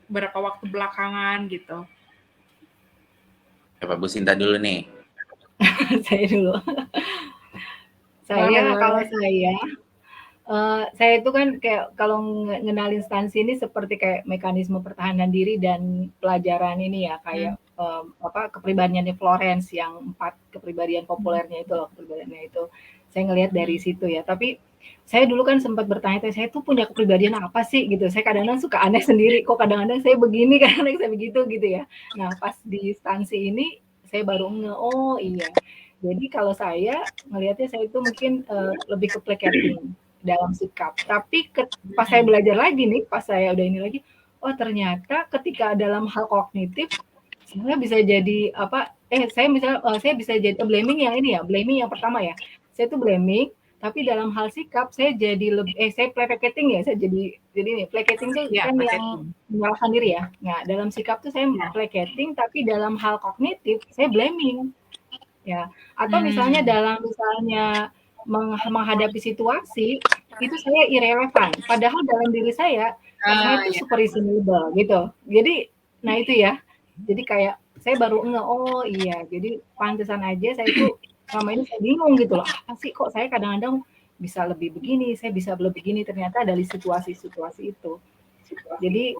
beberapa waktu belakangan gitu. Pak Bu Sinta dulu nih. Saya dulu. Boleh, Kalau boleh. saya itu kan kayak kalau ngenalin instansi ini seperti kayak mekanisme pertahanan diri dan pelajaran ini ya Hmm. kayak apa kepribadiannya Florence yang 4 kepribadian populernya itu loh kepribadiannya itu. Saya ngelihat dari situ ya. Tapi saya dulu kan sempat bertanya, saya tuh punya kepribadian apa sih gitu. Saya kadang-kadang suka aneh sendiri, kok kadang-kadang saya begini, kadang-kadang saya begitu gitu ya. Nah, pas di instansi ini saya baru oh iya. Jadi kalau saya ngelihatnya saya itu mungkin lebih ke placating dalam sikap. Tapi pas saya belajar lagi nih, pas saya udah ini lagi, oh ternyata ketika dalam hal kognitif saya bisa jadi apa? Saya misalnya saya bisa jadi blaming yang ini ya, blaming yang pertama ya. Saya tuh blaming, tapi dalam hal sikap saya jadi lebih saya placating ya, saya jadi nih placating tuh Ya, kan yang placating. menyalahkan diri ya. Nah, dalam sikap tuh saya Ya. placating, tapi dalam hal kognitif saya blaming ya. Atau misalnya Hmm. misalnya menghadapi situasi itu saya irrelevan. Padahal dalam diri saya tuh Ya. super reasonable gitu. Jadi, nah itu ya. Jadi kayak saya baru oh iya, jadi pantesan aja saya itu selama ini saya bingung gitu loh. Apa sih kok saya kadang-kadang bisa lebih begini, saya bisa lebih begini ternyata dari situasi-situasi itu. Jadi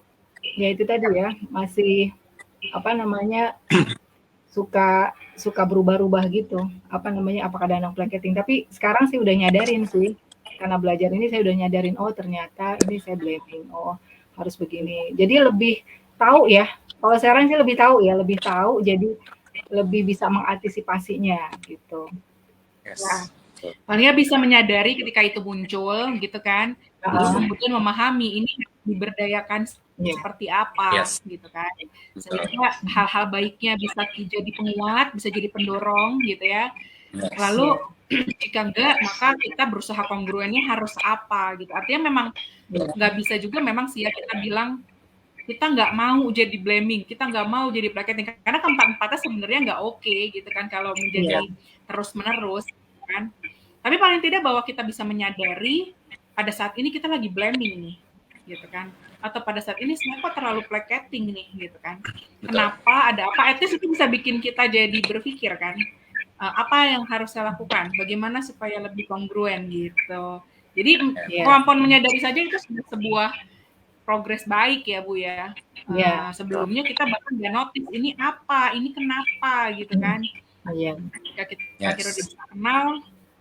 ya itu tadi ya, masih apa namanya suka suka berubah-ubah gitu. Apa namanya, apakah ada anak placating. Tapi sekarang sih udah nyadarin sih. Karena belajar ini saya udah nyadarin, oh ternyata ini saya blaming. Oh, harus begini. Jadi lebih tahu ya. Kalau sekarang sih lebih tahu ya, lebih tahu jadi lebih bisa mengantisipasinya gitu. Ya. Yes. Paling nggak bisa menyadari ketika itu muncul gitu kan, terus Heeh, kemudian memahami ini diberdayakan iya, seperti apa Yes. gitu kan. Betul. Sehingga hal-hal baiknya bisa jadi penguat, bisa jadi pendorong gitu ya. Yes. iya, Lalu jika enggak, maka kita berusaha kongruennya harus apa gitu. Artinya memang iya, nggak bisa juga memang sih ya kita bilang kita nggak mau jadi blaming, kita nggak mau jadi placating karena keempat-empatnya sebenarnya nggak oke gitu kan kalau iya, menjadi terus-menerus kan. Tapi paling tidak bahwa kita bisa menyadari pada saat ini kita lagi blaming nih, gitu kan. Atau pada saat ini saya kok terlalu placating nih, gitu kan. Betul. Kenapa, ada apa, at least itu bisa bikin kita jadi berpikir kan, apa yang harus saya lakukan, bagaimana supaya lebih kongruen gitu. Jadi Ya. iya, kemampuan menyadari saja itu sudah sebuah progres baik ya Bu ya. iya, betul. Sebelumnya kita bahkan nggak notice ini apa, ini kenapa gitu Hmm, kan. iya, Ketika kita akhirnya udah Yes. bisa kenal,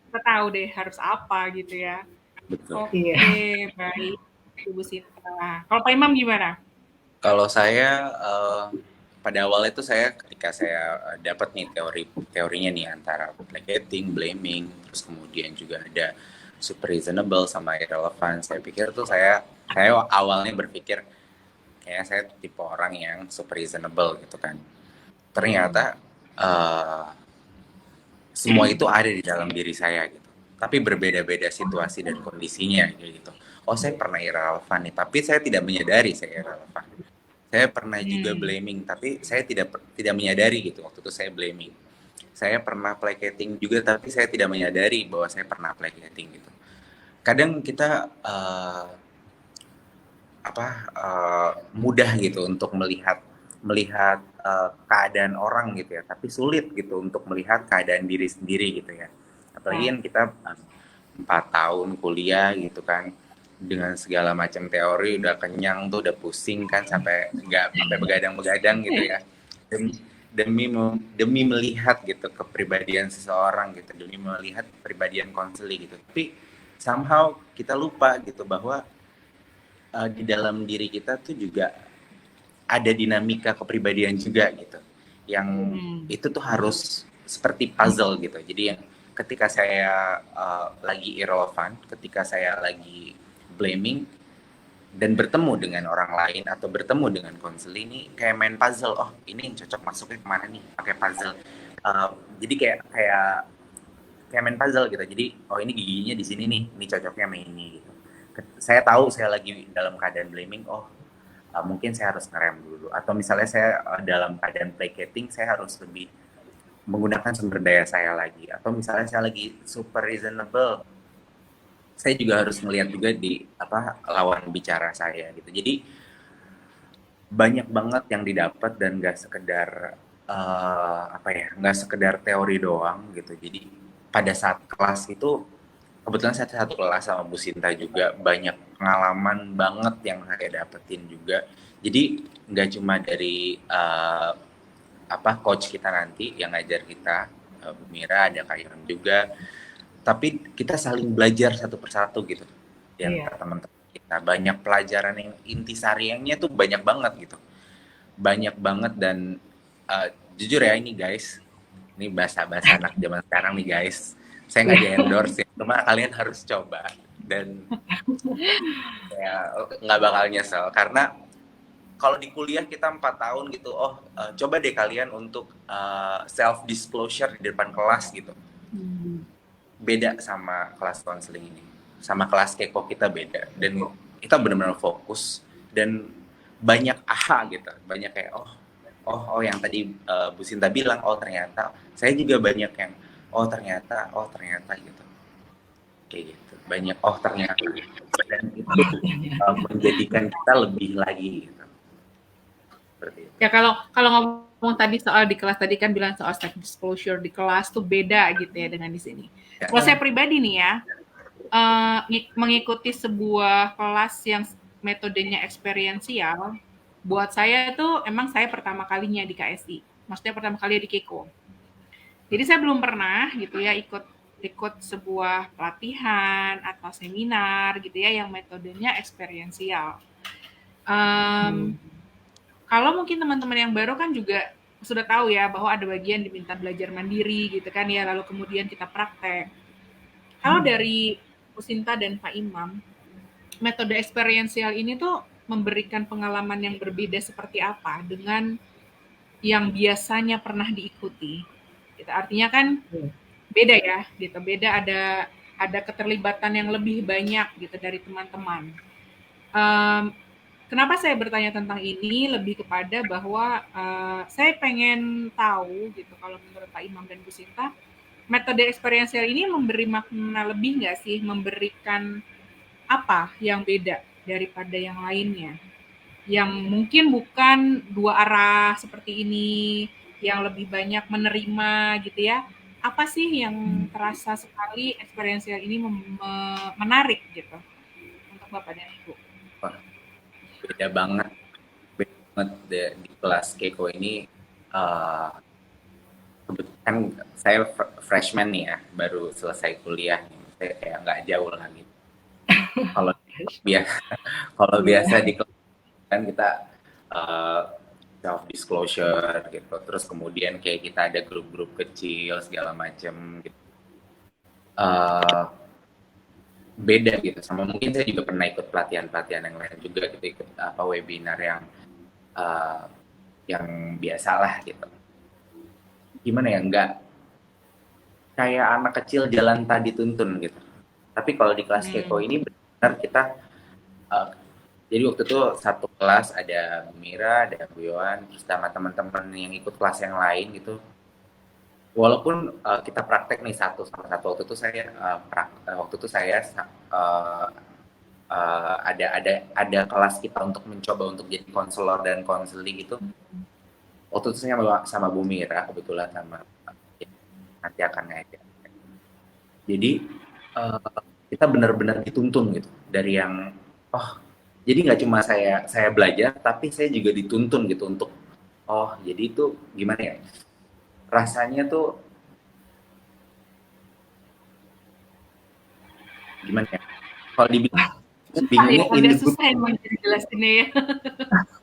kita tahu deh harus apa gitu ya. Betul. iya. Oke, baik Ibu Sinta. Kalau Pak Imam gimana? Kalau saya pada awal itu saya ketika saya dapat nih teorinya nih antara placating, blaming, terus kemudian juga ada super reasonable sama irrelevant. Saya pikir tuh saya awalnya berpikir kayak saya tipe orang yang super reasonable gitu kan. Ternyata semua itu ada di dalam diri saya gitu. Tapi berbeda-beda situasi dan kondisinya gitu. Oh, saya pernah irrelevant nih, tapi saya tidak menyadari saya irrelevant. Saya pernah juga Hmm. blaming, tapi saya tidak menyadari gitu. Waktu itu saya blaming. Saya pernah placating juga, tapi saya tidak menyadari bahwa saya pernah placating gitu. kadang kita mudah gitu untuk melihat melihat keadaan orang gitu ya, tapi sulit gitu untuk melihat keadaan diri sendiri gitu ya. Apalagi kan kita 4 tahun kuliah gitu kan, dengan segala macam teori udah kenyang tuh, udah pusing kan, sampai nggak sampai begadang-begadang gitu ya, demi demi melihat gitu kepribadian seseorang gitu, demi melihat kepribadian konseli gitu. Tapi somehow kita lupa gitu bahwa di dalam diri kita tuh juga ada dinamika kepribadian juga gitu, yang itu tuh harus seperti puzzle gitu. Jadi yang ketika saya lagi irrelevant, ketika saya lagi blaming dan bertemu dengan orang lain atau bertemu dengan konseling, ini kayak main puzzle. Oh, ini yang cocok masuknya kemana nih, pakai puzzle. Eh, jadi kayak kayak main puzzle gitu. Jadi oh, ini giginya di sini nih, ini cocoknya main ini gitu. Saya tahu saya lagi dalam keadaan blaming. Oh, mungkin saya harus ngerem dulu, atau misalnya saya dalam keadaan placating, saya harus lebih menggunakan sumber daya saya lagi, atau misalnya saya lagi super reasonable, saya juga harus melihat juga di lawan bicara saya gitu. Jadi banyak banget yang didapat dan gak sekedar nggak sekedar teori doang gitu. Jadi pada saat kelas itu, kebetulan saya satu kelas sama Bu Sinta juga, banyak pengalaman banget yang saya dapetin juga. Jadi nggak cuma dari coach kita nanti yang ngajar kita, Bu Mira, ada Kak Yon juga, tapi kita saling belajar satu persatu gitu. Yang teman-teman kita banyak pelajaran yang intisarinya tuh banyak banget gitu, banyak banget. Dan jujur ya ini guys, ini bahasa-bahasa anak zaman sekarang nih guys, saya nggak di-endorse ya, cuma kalian harus coba dan ya nggak bakal nyesel. Karena kalau di kuliah kita 4 tahun gitu, coba deh kalian untuk self disclosure di depan kelas gitu, beda sama kelas konseling ini, sama kelas keko kita beda. Dan kita benar-benar fokus dan banyak aha gitu, banyak kayak yang tadi Bu Sinta bilang, ternyata saya juga banyak yang ternyata gitu, kayak gitu, banyak ternyata, dan itu menjadikan kita lebih lagi gitu. Seperti itu. Ya kalau kalau ngomong tadi soal di kelas, tadi kan bilang soal self disclosure di kelas tuh beda gitu ya dengan di sini. Kalau saya pribadi nih ya, mengikuti sebuah kelas yang metodenya eksperiensial, buat saya itu emang saya pertama kalinya di KSI, maksudnya pertama kali di Keko. Jadi saya belum pernah gitu ya ikut sebuah pelatihan atau seminar gitu ya yang metodenya eksperiensial. Kalau mungkin teman-teman yang baru kan juga sudah tahu ya bahwa ada bagian diminta belajar mandiri gitu kan ya, lalu kemudian kita praktek. Kalau dari Pusinta dan Pak Imam, metode eksperiensial ini tuh memberikan pengalaman yang berbeda seperti apa dengan yang biasanya pernah diikuti. Gitu. Artinya kan beda ya, gitu. Beda, ada keterlibatan yang lebih banyak gitu dari teman-teman. Kenapa saya bertanya tentang ini lebih kepada bahwa saya pengen tahu gitu kalau menurut Pak Imam dan Bu Sinta, metode eksperiensial ini memberi makna lebih nggak sih, memberikan apa yang beda daripada yang lainnya, yang mungkin bukan dua arah seperti ini, yang lebih banyak menerima gitu ya. Apa sih yang terasa sekali eksperiensial ini menarik gitu untuk Bapak dan Ibu? Beda banget di kelas Keiko ini. Kebetulan saya freshman nih ya, baru selesai kuliah nih, saya kayak nggak jauh lah gitu. Kalau biasa di kelas kan kita self disclosure gitu, terus kemudian kayak kita ada grup-grup kecil segala macem gitu. Beda gitu, sama mungkin saya juga pernah ikut pelatihan yang lain juga gitu, ikut webinar yang biasalah gitu. Gimana ya, nggak kayak anak kecil jalan tadi tuntun gitu. Tapi kalau di kelas Keko ini benar kita jadi waktu itu satu kelas ada Mira, ada Bu Yohan, terus sama teman-teman yang ikut kelas yang lain gitu. Walaupun kita praktek nih satu sama satu, waktu itu saya uh, ada kelas kita untuk mencoba untuk jadi konselor dan konseling itu waktu itu sama Bu Mira kebetulan sama nanti akan ngajak. Jadi kita benar-benar dituntun gitu dari yang jadi nggak cuma saya belajar tapi saya juga dituntun gitu untuk jadi itu gimana ya rasanya tuh gimana ya kalau dibilang bingungnya ini susah emang jelasinnya ya.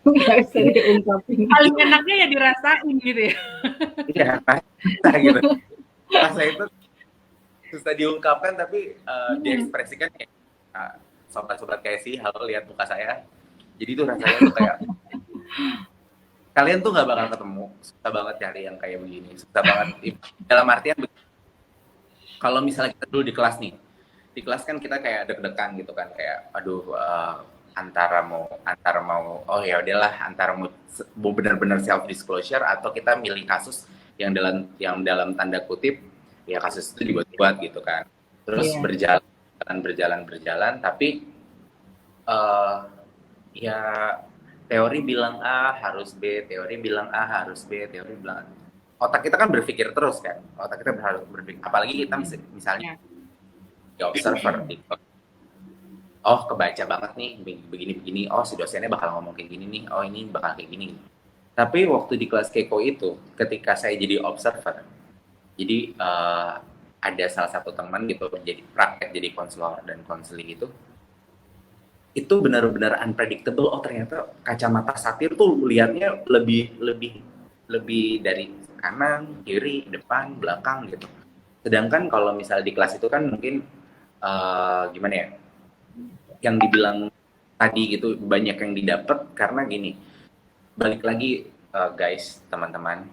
Nggak bisa diungkapin. Paling enaknya ya dirasain gitu ya. Iya, susah gitu. Rasa itu susah diungkapkan tapi diekspresikan kayak sobat-sobat kayak sih, halo lihat muka saya. Jadi tuh rasanya tuh kayak kalian tuh nggak bakal ketemu, susah banget cari yang kayak begini, susah banget. Dalam artian kalau misalnya kita dulu di kelas nih, di kelas kan kita kayak deg-degan gitu kan, kayak aduh antara mau oh ya udahlah antara mau benar-benar self disclosure atau kita milih kasus yang dalam tanda kutip ya kasus itu dibuat-buat gitu kan. Terus berjalan tapi ya teori bilang A harus B, teori bilang A harus B, teori bilang otak kita kan berpikir terus kan, otak kita harus berpikir, apalagi kita misalnya di observer kebaca banget nih begini, si dosennya bakal ngomong kayak gini nih, ini bakal kayak gini. Tapi waktu di kelas Keiko itu, ketika saya jadi observer, jadi ada salah satu teman gitu jadi praktek jadi konselor dan konseling itu benar-benar unpredictable. Ternyata kacamata satir tuh lihatnya lebih dari kanan, kiri, depan, belakang gitu. Sedangkan kalau misalnya di kelas itu kan mungkin gimana ya, yang dibilang tadi gitu banyak yang didapat karena gini, balik lagi guys, teman-teman,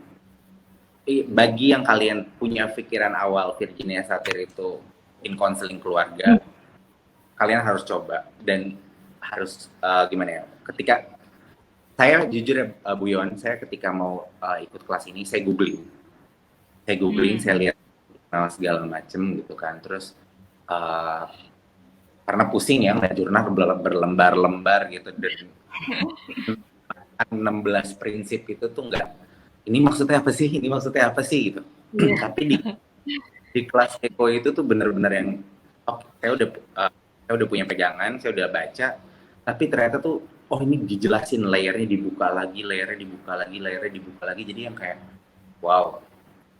bagi yang kalian punya pikiran awal Virginia Satir itu in counseling keluarga, kalian harus coba dan harus gimana ya, ketika saya jujur ya Bu Yon, saya ketika mau ikut kelas ini saya googling, saya lihat segala macem gitu kan, terus karena pusing ya ngeliat jurnal berlembar-lembar gitu dan 16 prinsip itu tuh enggak, ini maksudnya apa sih gitu. Tapi di kelas Eko itu tuh benar-benar yang saya udah punya pegangan, saya udah baca, tapi ternyata tuh ini dijelasin, layernya dibuka lagi, jadi yang kayak wow,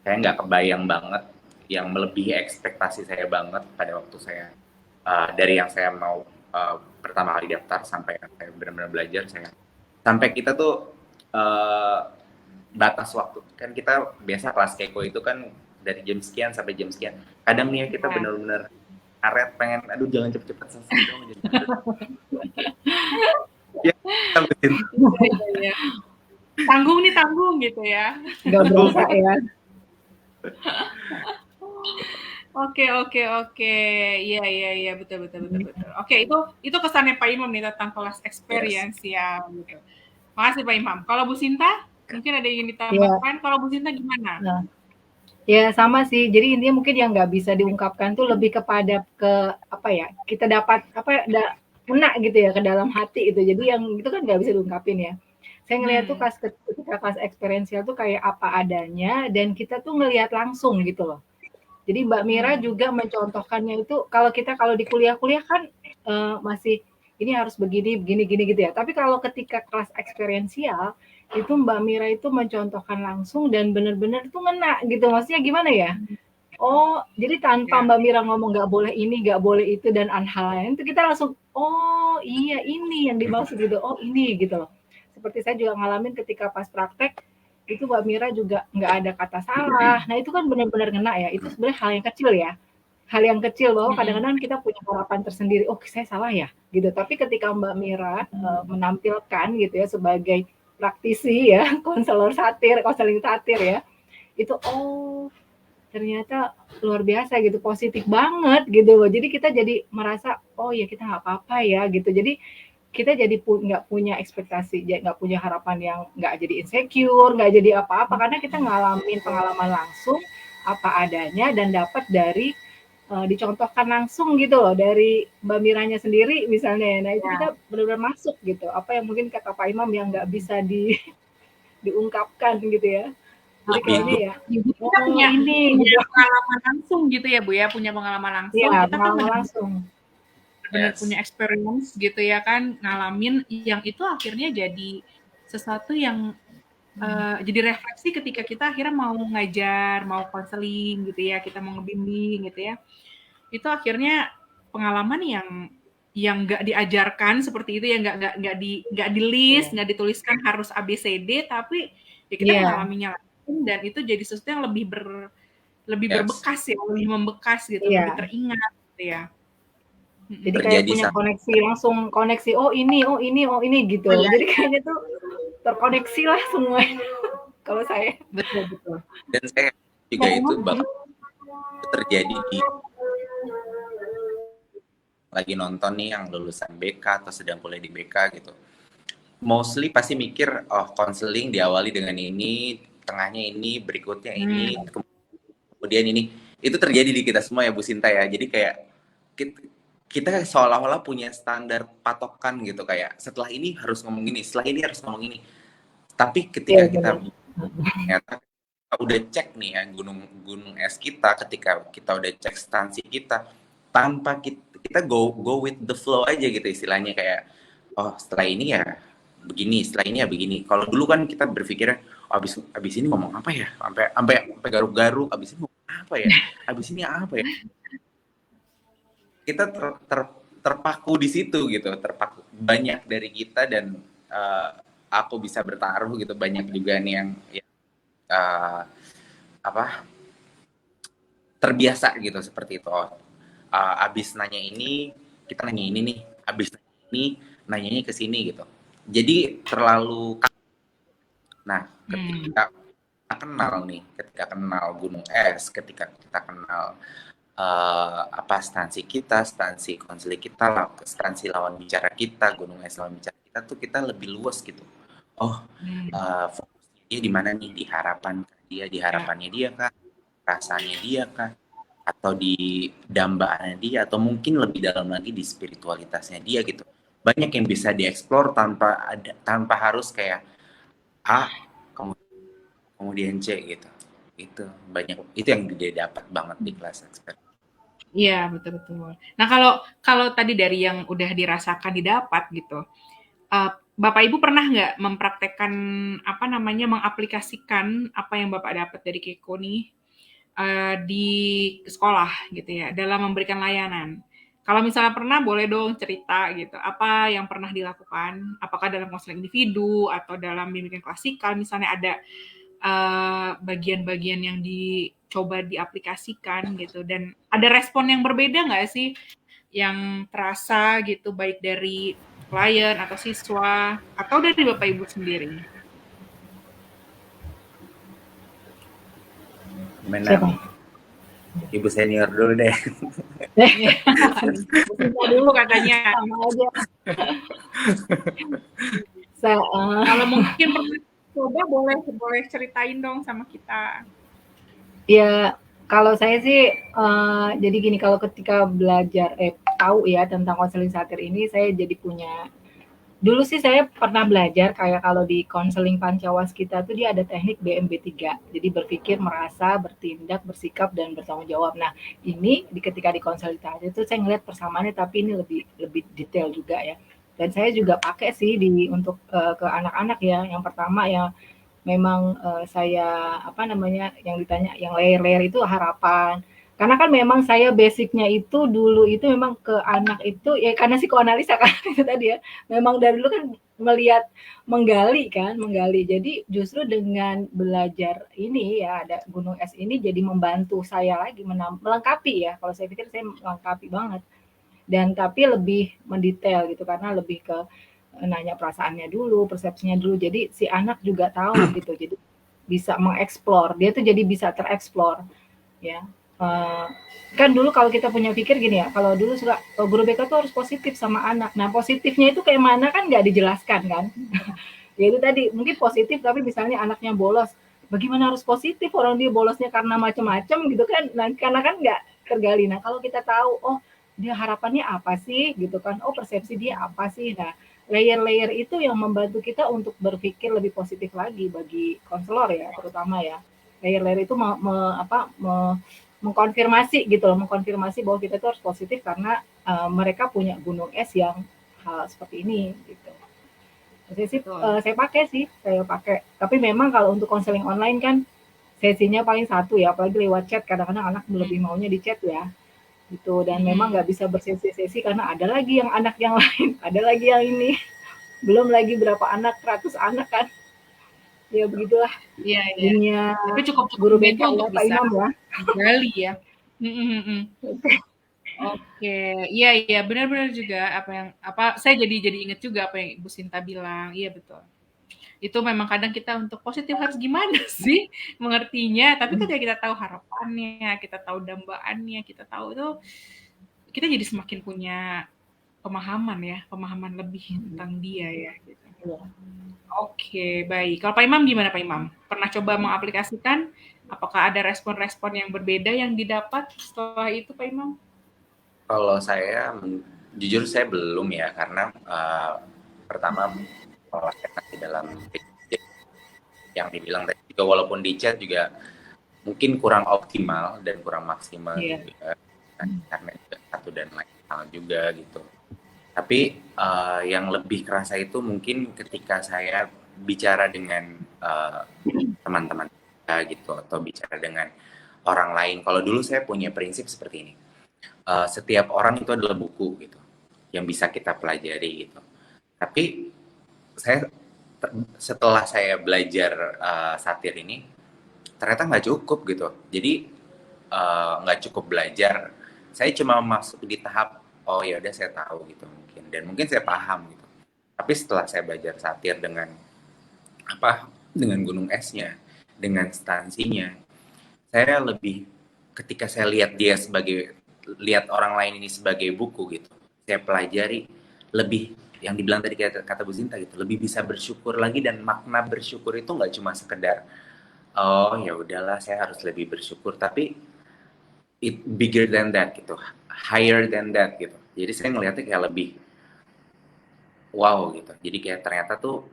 saya nggak kebayang banget, yang melebihi ekspektasi saya banget pada waktu saya dari yang saya mau pertama kali daftar sampai saya benar-benar belajar, sampai kita tuh batas waktu kan, kita biasa kelas Keiko itu kan dari jam sekian sampai jam sekian, kadang nih kita benar-benar karet pengen jangan cepet-cepet selesai dong ya, tanggung gitu ya, nggak berasa ya. Oke, iya, betul. Oke, itu kesannya Pak Imam nih tentang kelas experience ya, gitu. Makasih Pak Imam. Kalau Bu Sinta, mungkin ada yang ditambahkan. Kalau Bu Sinta gimana? Nah, ya sama sih. Jadi intinya mungkin yang nggak bisa diungkapkan tuh lebih kepada kita dapat kena gitu ya ke dalam hati itu. Jadi yang itu kan nggak bisa diungkapin ya. Saya ngelihat tuh ketika kelas experiential tuh kayak apa adanya dan kita tuh ngelihat langsung gitu loh. Jadi Mbak Mira juga mencontohkannya itu kalau di kuliah-kuliah kan masih ini harus begini gitu ya. Tapi kalau ketika kelas eksperiensial itu Mbak Mira itu mencontohkan langsung dan benar-benar itu ngena gitu. Maksudnya gimana ya? Jadi tanpa Mbak Mira ngomong nggak boleh ini, nggak boleh itu dan hal lain itu kita langsung iya ini yang dimaksud gitu. Ini gitu loh. Seperti saya juga ngalamin ketika pas praktek itu Mbak Mira juga nggak ada kata salah. Nah itu kan benar-benar ngena ya. Itu sebenarnya hal yang kecil ya. Hal yang kecil bahwa kadang-kadang kita punya harapan tersendiri. Saya salah ya, gitu. Tapi ketika Mbak Mira menampilkan gitu ya sebagai praktisi ya, konseling satir ya, itu ternyata luar biasa gitu, positif banget gitu loh. Jadi kita jadi merasa ya kita nggak apa-apa ya gitu. Jadi kita jadi nggak punya ekspektasi, nggak punya harapan yang nggak jadi insecure, nggak jadi apa-apa karena kita ngalamin pengalaman langsung apa adanya dan dapat dari dicontohkan langsung gitu loh dari Mbak Miranya sendiri misalnya ya. Nah itu Ya. kita benar-benar masuk gitu. Apa yang mungkin kata Pak Imam yang nggak bisa diungkapkan gitu ya. Jadi kayaknya Bego. ya, Ibu kita oh punya ini punya gitu. pengalaman langsung gitu ya Bu ya, punya pengalaman langsung. Iya, Kita kan pengalaman langsung. benar punya Yes. experience gitu ya kan, ngalamin yang itu akhirnya jadi sesuatu yang jadi refleksi ketika kita akhirnya mau ngajar, mau konseling gitu ya, kita mau ngebimbing gitu ya. Itu akhirnya pengalaman yang nggak diajarkan seperti itu ya, nggak di list, Iya. nggak dituliskan harus ABCD, tapi ya kita Iya, mengalaminya langsung dan itu jadi sesuatu yang lebih Yes. berbekas ya, lebih membekas gitu, lebih iya. teringat gitu ya. Jadi Mhm. kayak Terjadi punya sama. koneksi langsung, koneksi, oh ini, oh ini, oh ini Oh gitu. ya, Jadi kayaknya tuh terkoneksi lah semuanya kalau saya. betul betul. Dan saya juga itu bakal terjadi di lagi nonton nih yang lulusan BK atau sedang kuliah di BK gitu. Mostly pasti mikir, oh konseling diawali dengan ini, tengahnya ini, berikutnya ini, Hmm. kemudian ini. Itu terjadi di kita semua ya Bu Sinta ya. Jadi kayak kita seolah-olah punya standar patokan gitu, kayak setelah ini harus ngomong gini, setelah ini harus ngomong ini. Tapi ketika Iya kita benar. ternyata kita udah cek nih ya gunung es kita, ketika kita udah cek stansi kita, tanpa kita go with the flow aja gitu istilahnya, kayak oh setelah ini ya begini, setelah ini ya begini. Kalau dulu kan kita berpikirnya, oh, abis ini ngomong apa ya, sampai sampai sampai garuk-garuk, abis ini ngomong apa ya, abis ini apa ya, kita terpaku di situ gitu, terpaku banyak dari kita. Dan uh, aku bisa bertaruh gitu, banyak juga nih yang uh, apa terbiasa gitu seperti itu. Oh, abis nanya ini kita nanya ini nih, abis nanya ini nanyanya ke sini gitu. Jadi terlalu. Nah, ketika kita kenal nih, ketika kenal gunung es, ketika kita kenal apa stansi kita, stansi konseling kita, stansi lawan bicara kita, gunung es lawan bicara kita tuh kita lebih luas gitu. Oh, fokusnya dia di mana nih? Di harapan dia, di harapannya dia kah? Rasanya dia kah? Atau di dambaannya dia, atau mungkin lebih dalam lagi di spiritualitasnya dia gitu. Banyak yang bisa dieksplor tanpa harus kayak A kemudian C gitu. Itu banyak, itu yang dia dapat banget di kelas expert. Iya, betul betul. Nah, kalau kalau tadi dari yang udah dirasakan didapat gitu, Bapak Ibu pernah nggak mempraktekkan, apa namanya, mengaplikasikan apa yang Bapak dapat dari Keiko nih, di sekolah gitu ya, dalam memberikan layanan? Kalau misalnya pernah, boleh dong cerita gitu, apa yang pernah dilakukan? Apakah dalam konseling individu atau dalam bimbingan klasikal misalnya ada bagian-bagian yang dicoba diaplikasikan gitu, dan ada respon yang berbeda nggak sih yang terasa gitu, baik dari klien atau siswa atau dari Bapak Ibu sendiri? Gimana Siapa? nih? Ibu senior dulu deh. Cerita dulu katanya. Sama aja. Kalau mungkin pernah coba, boleh ceritain dong sama kita. Ya, kalau saya sih, jadi gini, kalau ketika belajar tahu ya tentang konseling satir ini, saya jadi punya dulu sih saya pernah belajar kayak kalau di konseling Pancawaskita tuh dia ada teknik BMB3. Jadi berpikir, merasa, bertindak, bersikap, dan bertanggung jawab. Nah, ini ketika di konseling satir itu saya ngeliat persamaannya, tapi ini lebih lebih detail juga ya. Dan saya juga pakai sih untuk ke anak-anak ya. Yang pertama ya memang, saya apa namanya, yang ditanya yang layer-layer itu harapan. Karena kan memang saya basic-nya itu dulu itu memang ke anak itu ya karena psikoanalisa kan itu tadi ya. Memang dari dulu kan melihat menggali kan, menggali. Jadi justru dengan belajar ini ya ada gunung es ini jadi membantu saya lagi melengkapi ya. Kalau saya pikir saya melengkapi banget. Dan tapi lebih mendetail gitu karena lebih ke nanya perasaannya dulu, persepsinya dulu. Jadi si anak juga tahu gitu. Jadi bisa mengeksplor. Dia tuh jadi bisa tereksplor ya. Uh, kan dulu kalau kita punya pikir gini ya, kalau dulu suka guru BK tuh harus positif sama anak. Nah positifnya itu kayak mana kan nggak dijelaskan kan. Ya itu tadi mungkin positif tapi misalnya anaknya bolos, bagaimana harus positif orang dia bolosnya karena macam-macam gitu kan. Nah, karena kan tergali. Nah, kalau kita tahu, oh dia harapannya apa sih gitu kan, oh persepsi dia apa sih. Nah, layer-layer itu yang membantu kita untuk berpikir lebih positif lagi bagi konselor ya, terutama ya. Layer-layer itu mengkonfirmasi gitu loh, mengkonfirmasi bahwa kita itu harus positif karena mereka punya gunung es yang hal seperti ini gitu. Saya pakai sih, saya pakai. Tapi memang kalau untuk konseling online kan sesinya paling satu ya, apalagi lewat chat. Kadang-kadang anak lebih maunya di chat ya, gitu. Dan memang nggak bisa bersesi-sesi karena ada lagi yang anak yang lain, ada lagi yang ini, belum lagi berapa anak, ratus anak kan. Ya begitulah Iya, iya. dunia Tapi cukup guru BK juga ya, untuk Pak bisa Imam ya. digali ya. Oke, iya iya benar-benar juga saya jadi inget juga apa yang Ibu Sinta bilang. Iya betul. Itu memang kadang kita untuk positif harus gimana sih mengertinya, tapi ketika kita tahu harapannya, kita tahu dambaannya, kita tahu itu kita jadi semakin punya pemahaman lebih tentang dia ya gitu. Iya. Oke, baik. Kalau Pak Imam gimana Pak Imam? Pernah coba mengaplikasikan? Apakah ada respon-respon yang berbeda yang didapat setelah itu Pak Imam? Kalau saya, jujur saya belum ya, karena pertama di dalam yang dibilang tadi juga, walaupun di chat juga mungkin kurang optimal dan kurang maksimal juga, karena juga satu dan lain hal juga gitu. Tapi yang lebih kerasa itu mungkin ketika saya bicara dengan teman-teman gitu, atau bicara dengan orang lain. Kalau dulu saya punya prinsip seperti ini. Setiap orang itu adalah buku gitu yang bisa kita pelajari gitu. Tapi setelah saya belajar satir ini ternyata nggak cukup gitu. Jadi nggak cukup belajar. Saya cuma masuk di tahap oh ya udah saya tahu gitu mungkin, dan mungkin saya paham gitu. Tapi setelah saya belajar satir dengan dengan gunung esnya, dengan stansinya, saya lebih ketika saya lihat orang lain ini sebagai buku gitu, saya pelajari lebih yang dibilang tadi kata Bu Zinta gitu, lebih bisa bersyukur lagi. Dan makna bersyukur itu nggak cuma sekedar oh ya udahlah saya harus lebih bersyukur, tapi it bigger than that gitu, higher than that gitu. Jadi saya ngelihatnya kayak lebih wow gitu. Jadi kayak ternyata tuh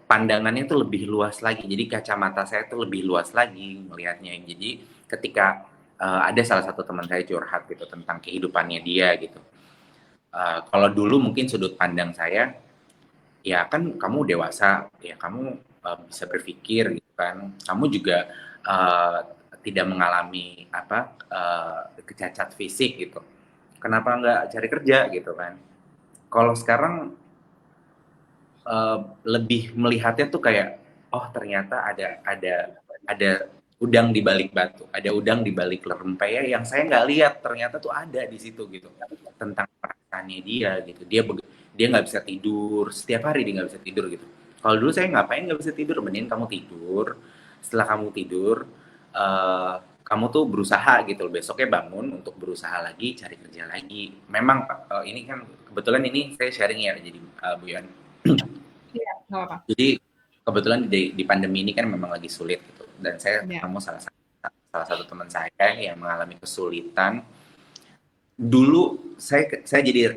pandangannya tuh lebih luas lagi. Jadi kacamata saya tuh lebih luas lagi melihatnya. Jadi ketika ada salah satu teman saya curhat gitu tentang kehidupannya dia gitu. Kalau dulu mungkin sudut pandang saya, ya kan kamu dewasa, ya kamu bisa berpikir gitu kan. Kamu juga tidak mengalami kecacat fisik gitu. Kenapa nggak cari kerja gitu kan? Kalau sekarang lebih melihatnya tuh kayak oh ternyata ada udang di balik batu, ada udang di balik rempeyek yang saya nggak lihat, ternyata tuh ada di situ gitu, tentang perasaannya dia gitu. Dia nggak bisa tidur, setiap hari dia nggak bisa tidur gitu. Kalau dulu saya ngapain nggak bisa tidur, mending kamu tidur, setelah kamu tidur kamu tuh berusaha gitu, besoknya bangun untuk berusaha lagi, cari kerja lagi. Memang ini kan kebetulan ini saya sharing ya, jadi Bu Yan. Iya, nggak apa-apa. Jadi kebetulan di pandemi ini kan memang lagi sulit gitu, dan saya ketemu salah satu teman saya yang mengalami kesulitan. Dulu saya jadi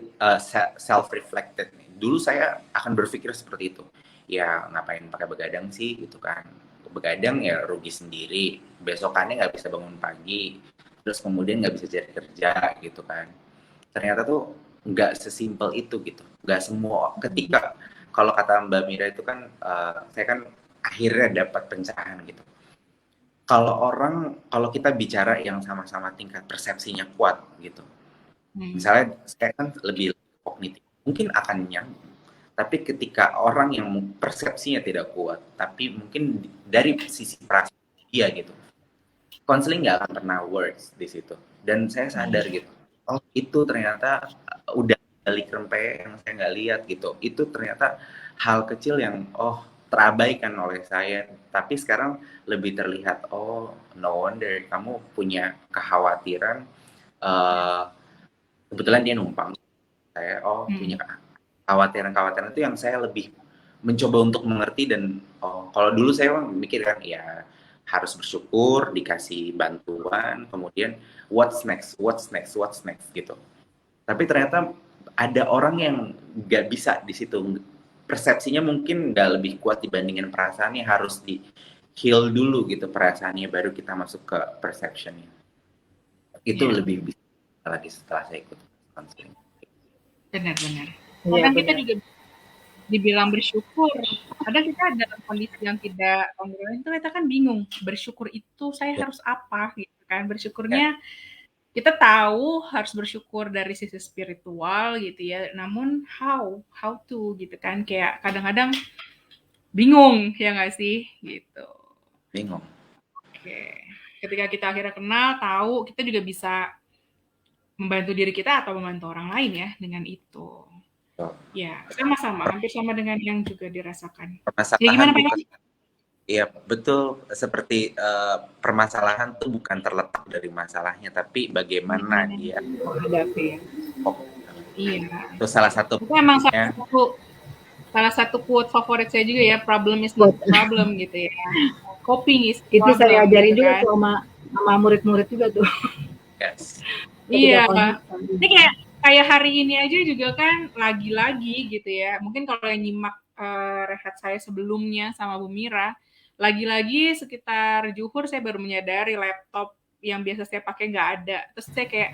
self reflected nih. Dulu saya akan berpikir seperti itu. Ya ngapain pakai begadang sih gitu kan. Begadang ya rugi sendiri. Besokannya nggak bisa bangun pagi. Terus kemudian nggak bisa cari kerja gitu kan. Ternyata tuh nggak sesimpel itu gitu. Nggak semua ketika kalau kata Mbak Mira itu kan saya kan akhirnya dapat pencerahan gitu. Kalau kita bicara yang sama-sama tingkat persepsinya kuat gitu. Misalnya saya kan lebih kognitif, mungkin akan nyambung. Tapi ketika orang yang persepsinya tidak kuat, tapi mungkin dari sisi perasaan dia gitu, konseling nggak akan pernah works di situ. Dan saya sadar gitu, oh itu ternyata udah balik rempeyek yang saya nggak lihat gitu. Itu ternyata hal kecil yang terabaikan oleh saya. Tapi sekarang lebih terlihat, oh no wonder kamu punya kekhawatiran. Kebetulan dia numpang, saya punya kekhawatiran itu yang saya lebih mencoba untuk mengerti. Dan kalau dulu saya mikir kan ya harus bersyukur, dikasih bantuan, kemudian what's next gitu. Tapi ternyata ada orang yang nggak bisa di situ, persepsinya mungkin nggak lebih kuat dibandingin perasaannya, harus di heal dulu gitu perasaannya, baru kita masuk ke perceptionnya. Itu lebih bisa lagi setelah saya ikut counseling. Benar-benar. Iya, Kadang kita benar. juga dibilang bersyukur. Kadang kita dalam kondisi yang tidak kongruent itu kita kan bingung. Bersyukur itu saya Ya. harus apa gitu kan. Ya. Bersyukurnya kita tahu harus bersyukur dari sisi spiritual gitu ya. Namun how to gitu kan. Kayak kadang-kadang bingung ya nggak sih gitu. Bingung. Oke. Ketika kita akhirnya kenal, tahu, kita juga bisa membantu diri kita atau membantu orang lain ya dengan itu. Oh. Ya, sama-sama, hampir sama dengan yang juga dirasakan. Ya Permasalahan gimana Pak bukan, Imam? iya betul, seperti permasalahan tuh bukan terletak dari masalahnya, tapi bagaimana dia menghadapi ya. Iya. Itu salah satu. Itu emang salah satu quote favorit saya juga ya, problem is not the problem gitu ya. Coping is the Itu problem, saya ajarin gitu juga kan. tuh sama murid-murid juga tuh. Yes. Iya. Ini kayak hari ini aja juga kan lagi-lagi gitu ya. Mungkin kalau yang nyimak rehat saya sebelumnya sama Bu Mira, lagi-lagi sekitar zuhur saya baru menyadari laptop yang biasa saya pakai nggak ada. Terus saya kayak,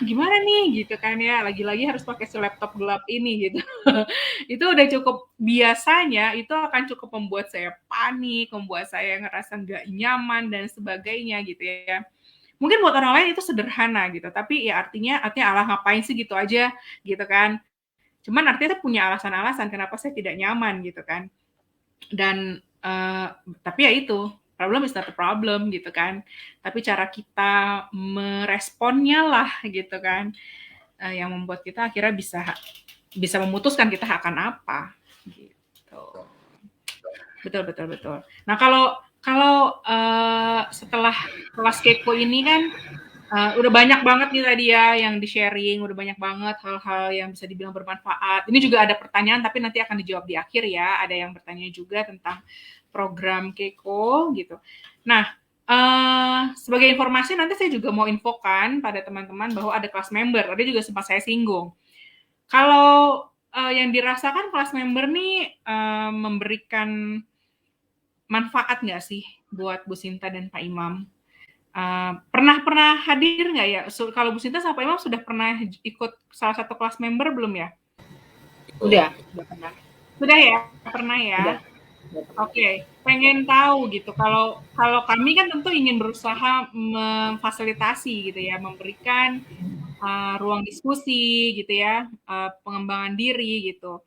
gimana nih gitu kan ya, lagi-lagi harus pakai si laptop gelap ini gitu. Itu udah cukup, biasanya itu akan cukup membuat saya panik, membuat saya ngerasa nggak nyaman dan sebagainya gitu ya. Mungkin buat orang lain itu sederhana gitu, tapi ya artinya Allah ngapain sih gitu aja gitu kan. Cuman artinya punya alasan-alasan kenapa saya tidak nyaman gitu kan. Dan tapi ya itu, problem is not a problem gitu kan. Tapi cara kita meresponnya lah gitu kan, yang membuat kita akhirnya bisa memutuskan kita akan apa gitu. Betul. Nah kalau setelah kelas kepo ini kan udah banyak banget nih tadi ya yang di-sharing, udah banyak banget hal-hal yang bisa dibilang bermanfaat. Ini juga ada pertanyaan tapi nanti akan dijawab di akhir ya. Ada yang bertanya juga tentang program Keiko gitu. Nah, sebagai informasi nanti saya juga mau infokan pada teman-teman bahwa ada kelas member. Tadi juga sempat saya singgung. Kalau yang dirasakan kelas member nih memberikan manfaat nggak sih buat Bu Sinta dan Pak Imam? Pernah hadir nggak ya? Kalau Bu Sinta sama Pak Imam sudah pernah ikut salah satu kelas member belum ya? Udah pernah. Sudah ya, pernah ya. Oke, pengen tahu gitu. Kalau kami kan tentu ingin berusaha memfasilitasi gitu ya, memberikan ruang diskusi gitu ya, pengembangan diri gitu.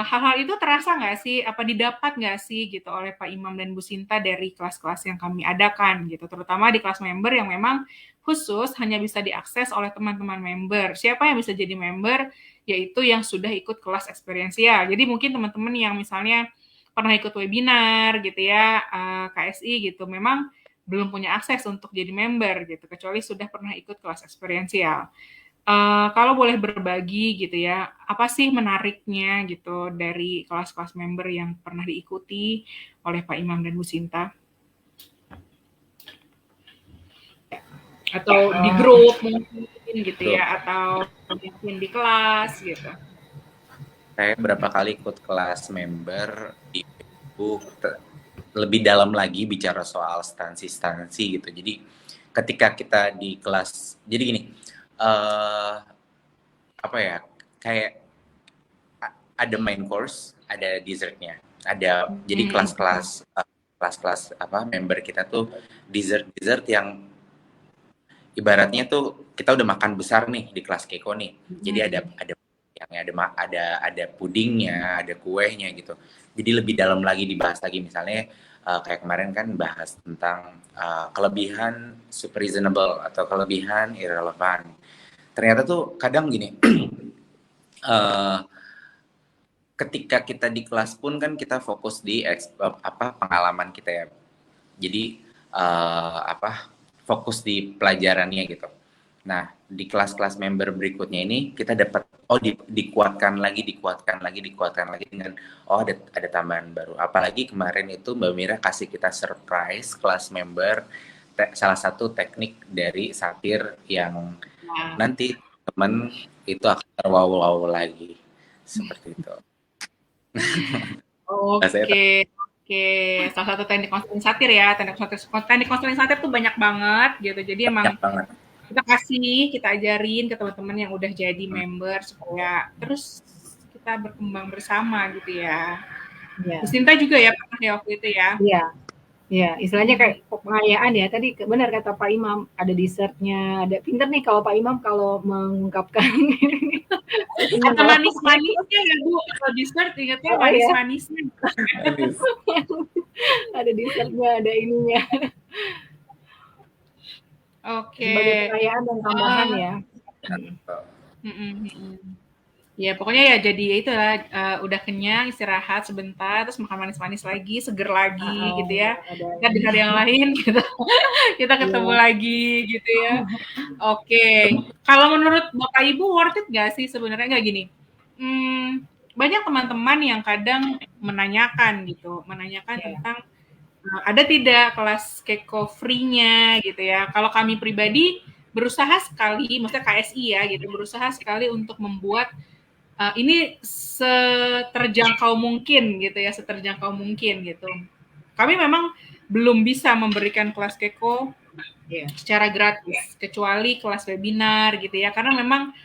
Hal-hal itu terasa nggak sih, apa didapat nggak sih gitu oleh Pak Imam dan Bu Sinta dari kelas-kelas yang kami adakan gitu, terutama di kelas member yang memang khusus hanya bisa diakses oleh teman-teman member. Siapa yang bisa jadi member? Yaitu yang sudah ikut kelas eksperiensial. Jadi mungkin teman-teman yang misalnya pernah ikut webinar gitu ya, KSI gitu, memang belum punya akses untuk jadi member gitu, kecuali sudah pernah ikut kelas eksperiensial. Kalau boleh berbagi gitu ya, apa sih menariknya gitu dari kelas-kelas member yang pernah diikuti oleh Pak Imam dan Bu Sinta? Atau di grup mungkin gitu ya, atau mungkin di kelas gitu. Saya berapa kali ikut kelas member di Facebook, lebih dalam lagi bicara soal stansi gitu. Jadi ketika kita di kelas, jadi gini, apa ya, kayak ada main course, ada dessertnya, ada jadi kelas-kelas apa member kita tuh dessert yang ibaratnya tuh kita udah makan besar nih di kelas Keiko nih, jadi ada pudingnya, ada kuehnya gitu, jadi lebih dalam lagi dibahas lagi, misalnya kayak kemarin kan bahas tentang kelebihan super reasonable atau kelebihan irrelevant. Ternyata tuh kadang gini, ketika kita di kelas pun kan kita fokus di pengalaman kita ya. Jadi fokus di pelajarannya gitu. Nah, di kelas-kelas member berikutnya ini kita dapat dikuatkan lagi dengan ada tambahan baru. Apalagi kemarin itu Mbak Mira kasih kita surprise kelas member salah satu teknik dari satir yang Nah, nanti teman itu akan terwow-wow lagi seperti itu. Nah, saya oke, oke. Salah satu teknik konseling satir ya, teknik konseling satir tuh banyak banget gitu. Jadi emang banyak banget. kita ajarin ke teman-teman yang udah jadi member supaya terus kita berkembang bersama gitu ya. Bu Ya, Sinta juga ya pernah ya waktu itu ya. iya, iya. Istilahnya Hmm. kayak pengayaan ya. Tadi benar kata Pak Imam, ada dessertnya, ada pinter nih kalau Pak Imam kalau mengungkapkan ini Ada kalau manis-manisnya ya Bu, kalau dessert ingatnya oh ya, manis-manisnya. Manis. ada dessertnya, ada ininya Oke. sebagai pengayaan dan tambahan Eh, ya. Hmm. Ya pokoknya ya jadi ya itulah, udah kenyang istirahat sebentar, terus makan manis-manis lagi, seger lagi gitu ya. Ada Entar di ini. hari yang lain kita ketemu Iya. lagi gitu ya. Oke, kalau menurut Bapak Ibu worth it nggak sih sebenarnya? Nggak gini, banyak teman-teman yang kadang menanyakan Iya. tentang ada tidak kelas Keko free-nya gitu ya. Kalau kami pribadi berusaha sekali, maksudnya KSI ya gitu, berusaha sekali untuk membuat ini seterjangkau mungkin gitu ya, seterjangkau mungkin gitu. Kami memang belum bisa memberikan kelas Keko Iya. secara gratis, kecuali kelas webinar gitu ya, karena memang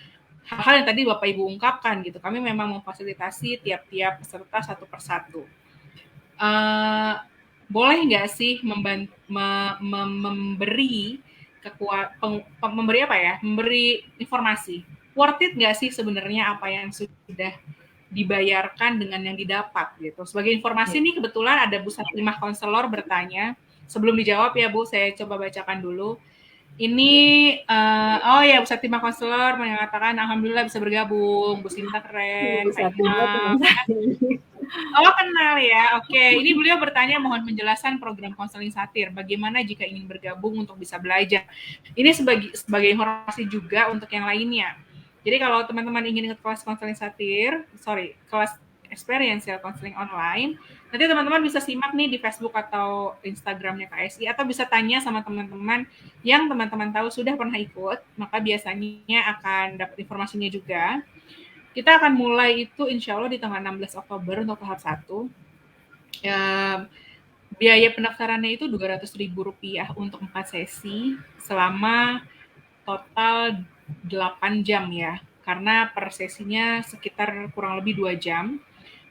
hal-hal yang tadi Bapak Ibu ungkapkan gitu, kami memang memfasilitasi tiap-tiap peserta satu persatu. Uh, Boleh nggak sih memberi memberi apa ya? Memberi informasi. Worth it nggak sih sebenarnya apa yang sudah dibayarkan dengan yang didapat gitu. Sebagai informasi Iya. nih kebetulan ada Bu Satimah konselor bertanya. Sebelum dijawab ya Bu, saya coba bacakan dulu. Ini oh ya Bu Satimah konselor mengatakan alhamdulillah bisa bergabung. Bu Sinta keren, Bisa Kak tiba teman Imam. saya. Oh, kenal ya. Oke, ini beliau bertanya mohon penjelasan program konseling satir. Bagaimana jika ingin bergabung untuk bisa belajar? Ini sebagai informasi juga untuk yang lainnya. Jadi kalau teman-teman ingin ikut kelas konseling satir, kelas experiential counseling online, nanti teman-teman bisa simak nih di Facebook atau Instagramnya KSI atau bisa tanya sama teman-teman yang teman-teman tahu sudah pernah ikut, maka biasanya akan dapat informasinya juga. Kita akan mulai itu insya Allah di tanggal 16 Oktober untuk tahap 1. Ya, biaya pendaftarannya itu Rp200.000 untuk 4 sesi selama total 8 jam ya. Karena per sesinya sekitar kurang lebih 2 jam.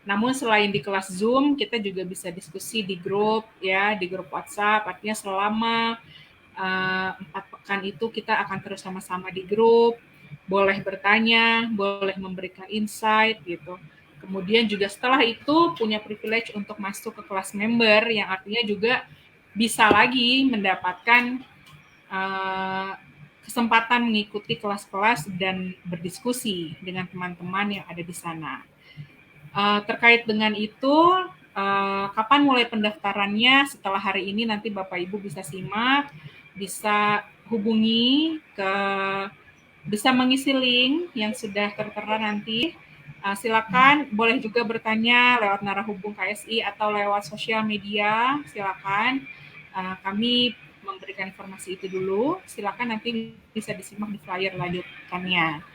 Namun selain di kelas Zoom, kita juga bisa diskusi di grup ya, di grup WhatsApp. Artinya selama 4 pekan itu kita akan terus sama-sama di grup, boleh bertanya, boleh memberikan insight gitu. Kemudian juga setelah itu punya privilege untuk masuk ke kelas member yang artinya juga bisa lagi mendapatkan uh, kesempatan mengikuti kelas-kelas dan berdiskusi dengan teman-teman yang ada di sana. Terkait dengan itu, kapan mulai pendaftarannya? Setelah hari ini nanti Bapak Ibu bisa simak, bisa hubungi bisa mengisi link yang sudah tertera nanti. Silakan, boleh juga bertanya lewat narahubung KSI atau lewat sosial media. Silakan, kami memberikan informasi itu dulu. Silakan nanti bisa disimak di flyer lanjutannya.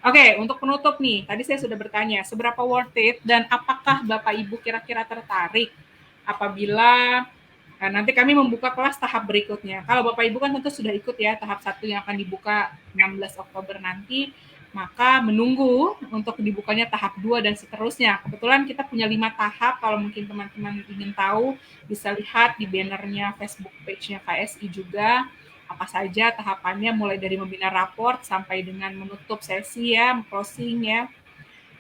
Oke, untuk penutup nih, tadi saya sudah bertanya, seberapa worth it dan apakah Bapak Ibu kira-kira tertarik apabila nanti kami membuka kelas tahap berikutnya. Kalau Bapak Ibu kan tentu sudah ikut ya tahap 1 yang akan dibuka 16 Oktober nanti, maka menunggu untuk dibukanya tahap 2 dan seterusnya. Kebetulan kita punya 5 tahap, kalau mungkin teman-teman ingin tahu, bisa lihat di bannernya Facebook page-nya KSI juga apa saja tahapannya mulai dari membina raport sampai dengan menutup sesi ya, closing ya.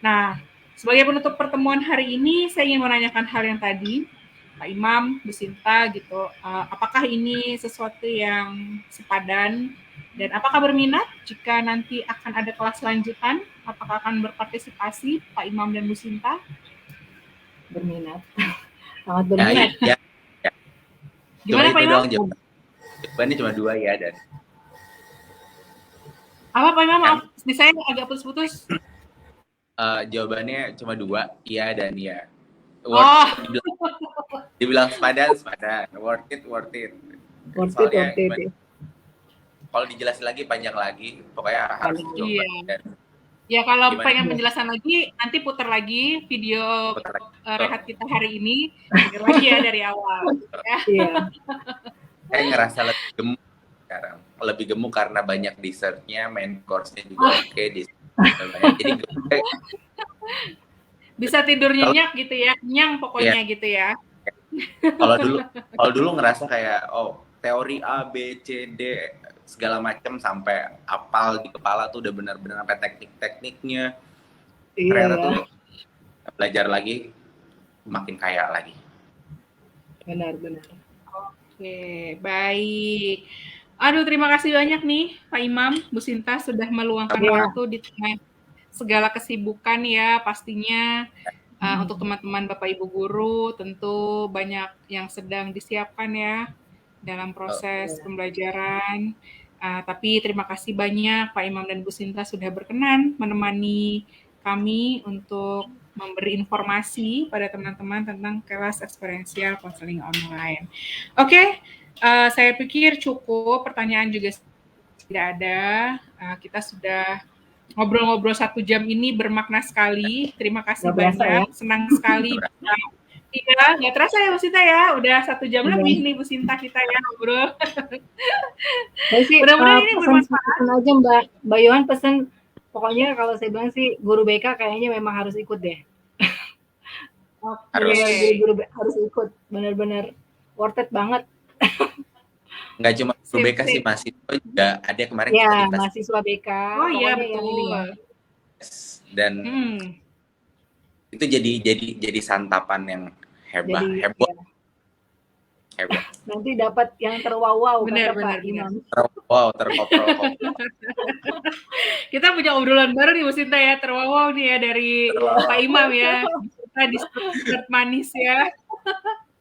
Nah, sebagai penutup pertemuan hari ini, saya ingin menanyakan hal yang tadi, Pak Imam, Bu Sinta gitu, apakah ini sesuatu yang sepadan dan apakah berminat jika nanti akan ada kelas lanjutan? Apakah akan berpartisipasi Pak Imam dan Bu Sinta? Berminat. Sangat berminat. Ya. Gimana Cuma Pak itu Imam? doang jawabannya cuma 2 ya dan Apa Pak Imam? Maaf, di saya agak putus-putus. Jawabannya cuma 2, iya dan iya. Oh, Dibilang sepadan, worth it. Worth it, Soalnya worth it. gimana? Kalau dijelasin lagi panjang lagi, pokoknya harus coba. iya. Dan Ya kalau gimana? pengen penjelasan lagi, nanti putar lagi video Putar lagi. rehat kita hari ini, denger lagi ya dari awal. Ya. Iya, Saya ngerasa lebih gemuk sekarang. Lebih gemuk karena banyak dessertnya, main course-nya juga oke. Jadi gemuk. Bisa tidur nyenyak gitu ya, kenyang pokoknya gitu ya. Kalau dulu ngerasa kayak teori A B C D segala macam sampai apal di kepala tuh udah benar-benar sampai tekniknya. iya Ternyata ya, tuh belajar lagi makin kaya lagi. benar-benar. Oke, baik. Aduh, terima kasih banyak nih Pak Imam, Bu Sinta sudah meluangkan waktu di tengah segala kesibukan ya pastinya. Untuk teman-teman Bapak Ibu guru tentu banyak yang sedang disiapkan ya dalam proses pembelajaran. Tapi terima kasih banyak Pak Imam dan Bu Sinta sudah berkenan menemani kami untuk memberi informasi pada teman-teman tentang kelas eksperiensial konseling online. Oke, saya pikir cukup, pertanyaan juga tidak ada. Kita sudah ngobrol-ngobrol 1 jam ini bermakna sekali. Terima kasih banyak. Ya. Senang sekali. Iya, nggak terasa ya Bu Sinta ya. Udah 1 jam lebih nih Bu Sinta kita ya ngobrol. Mudah-mudahan ini bermanfaat. Pesan aja Mbak Yohan pesan. Pokoknya kalau saya bilang sih guru BK kayaknya memang harus ikut deh. Guru harus ikut. Benar-benar worth it banget. Nggak cuma guru BK sih, mahasiswa juga ada kemarin. Ya, mahasiswa BK. Oh iya betul. Dan itu jadi santapan yang heboh. Nanti dapat yang terwow benar. Terkopro. Kita punya obrolan baru nih Bu Sinta ya, terwow nih ya dari Pak Imam ya. Kita dessert manis ya.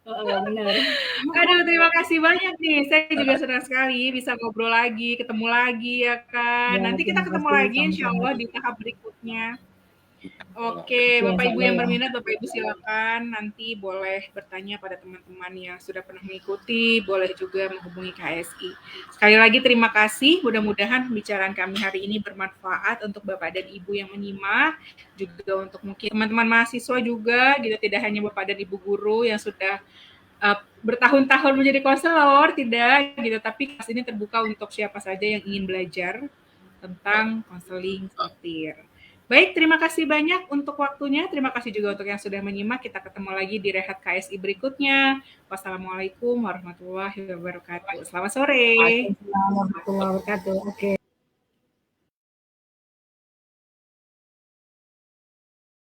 Benar. Aduh, terima kasih banyak nih. Saya juga senang sekali bisa ngobrol lagi, ketemu lagi ya kan. Ya, nanti kita ketemu lagi insya Allah di tahap berikutnya. Oke, Bapak Ibu yang berminat, Bapak Ibu silakan nanti boleh bertanya pada teman-teman yang sudah pernah mengikuti, boleh juga menghubungi KSI. Sekali lagi terima kasih, mudah-mudahan pembicaraan kami hari ini bermanfaat untuk Bapak dan Ibu yang menyimak, juga untuk mungkin teman-teman mahasiswa juga, gitu, tidak hanya Bapak dan Ibu guru yang sudah bertahun-tahun menjadi konselor, tidak gitu, tapi kelas ini terbuka untuk siapa saja yang ingin belajar tentang konseling sortir. Baik, terima kasih banyak untuk waktunya. Terima kasih juga untuk yang sudah menyimak. Kita ketemu lagi di Rehat KSI berikutnya. Wassalamualaikum warahmatullahi wabarakatuh. Selamat sore. Waalaikumsalam warahmatullahi wabarakatuh. Oke.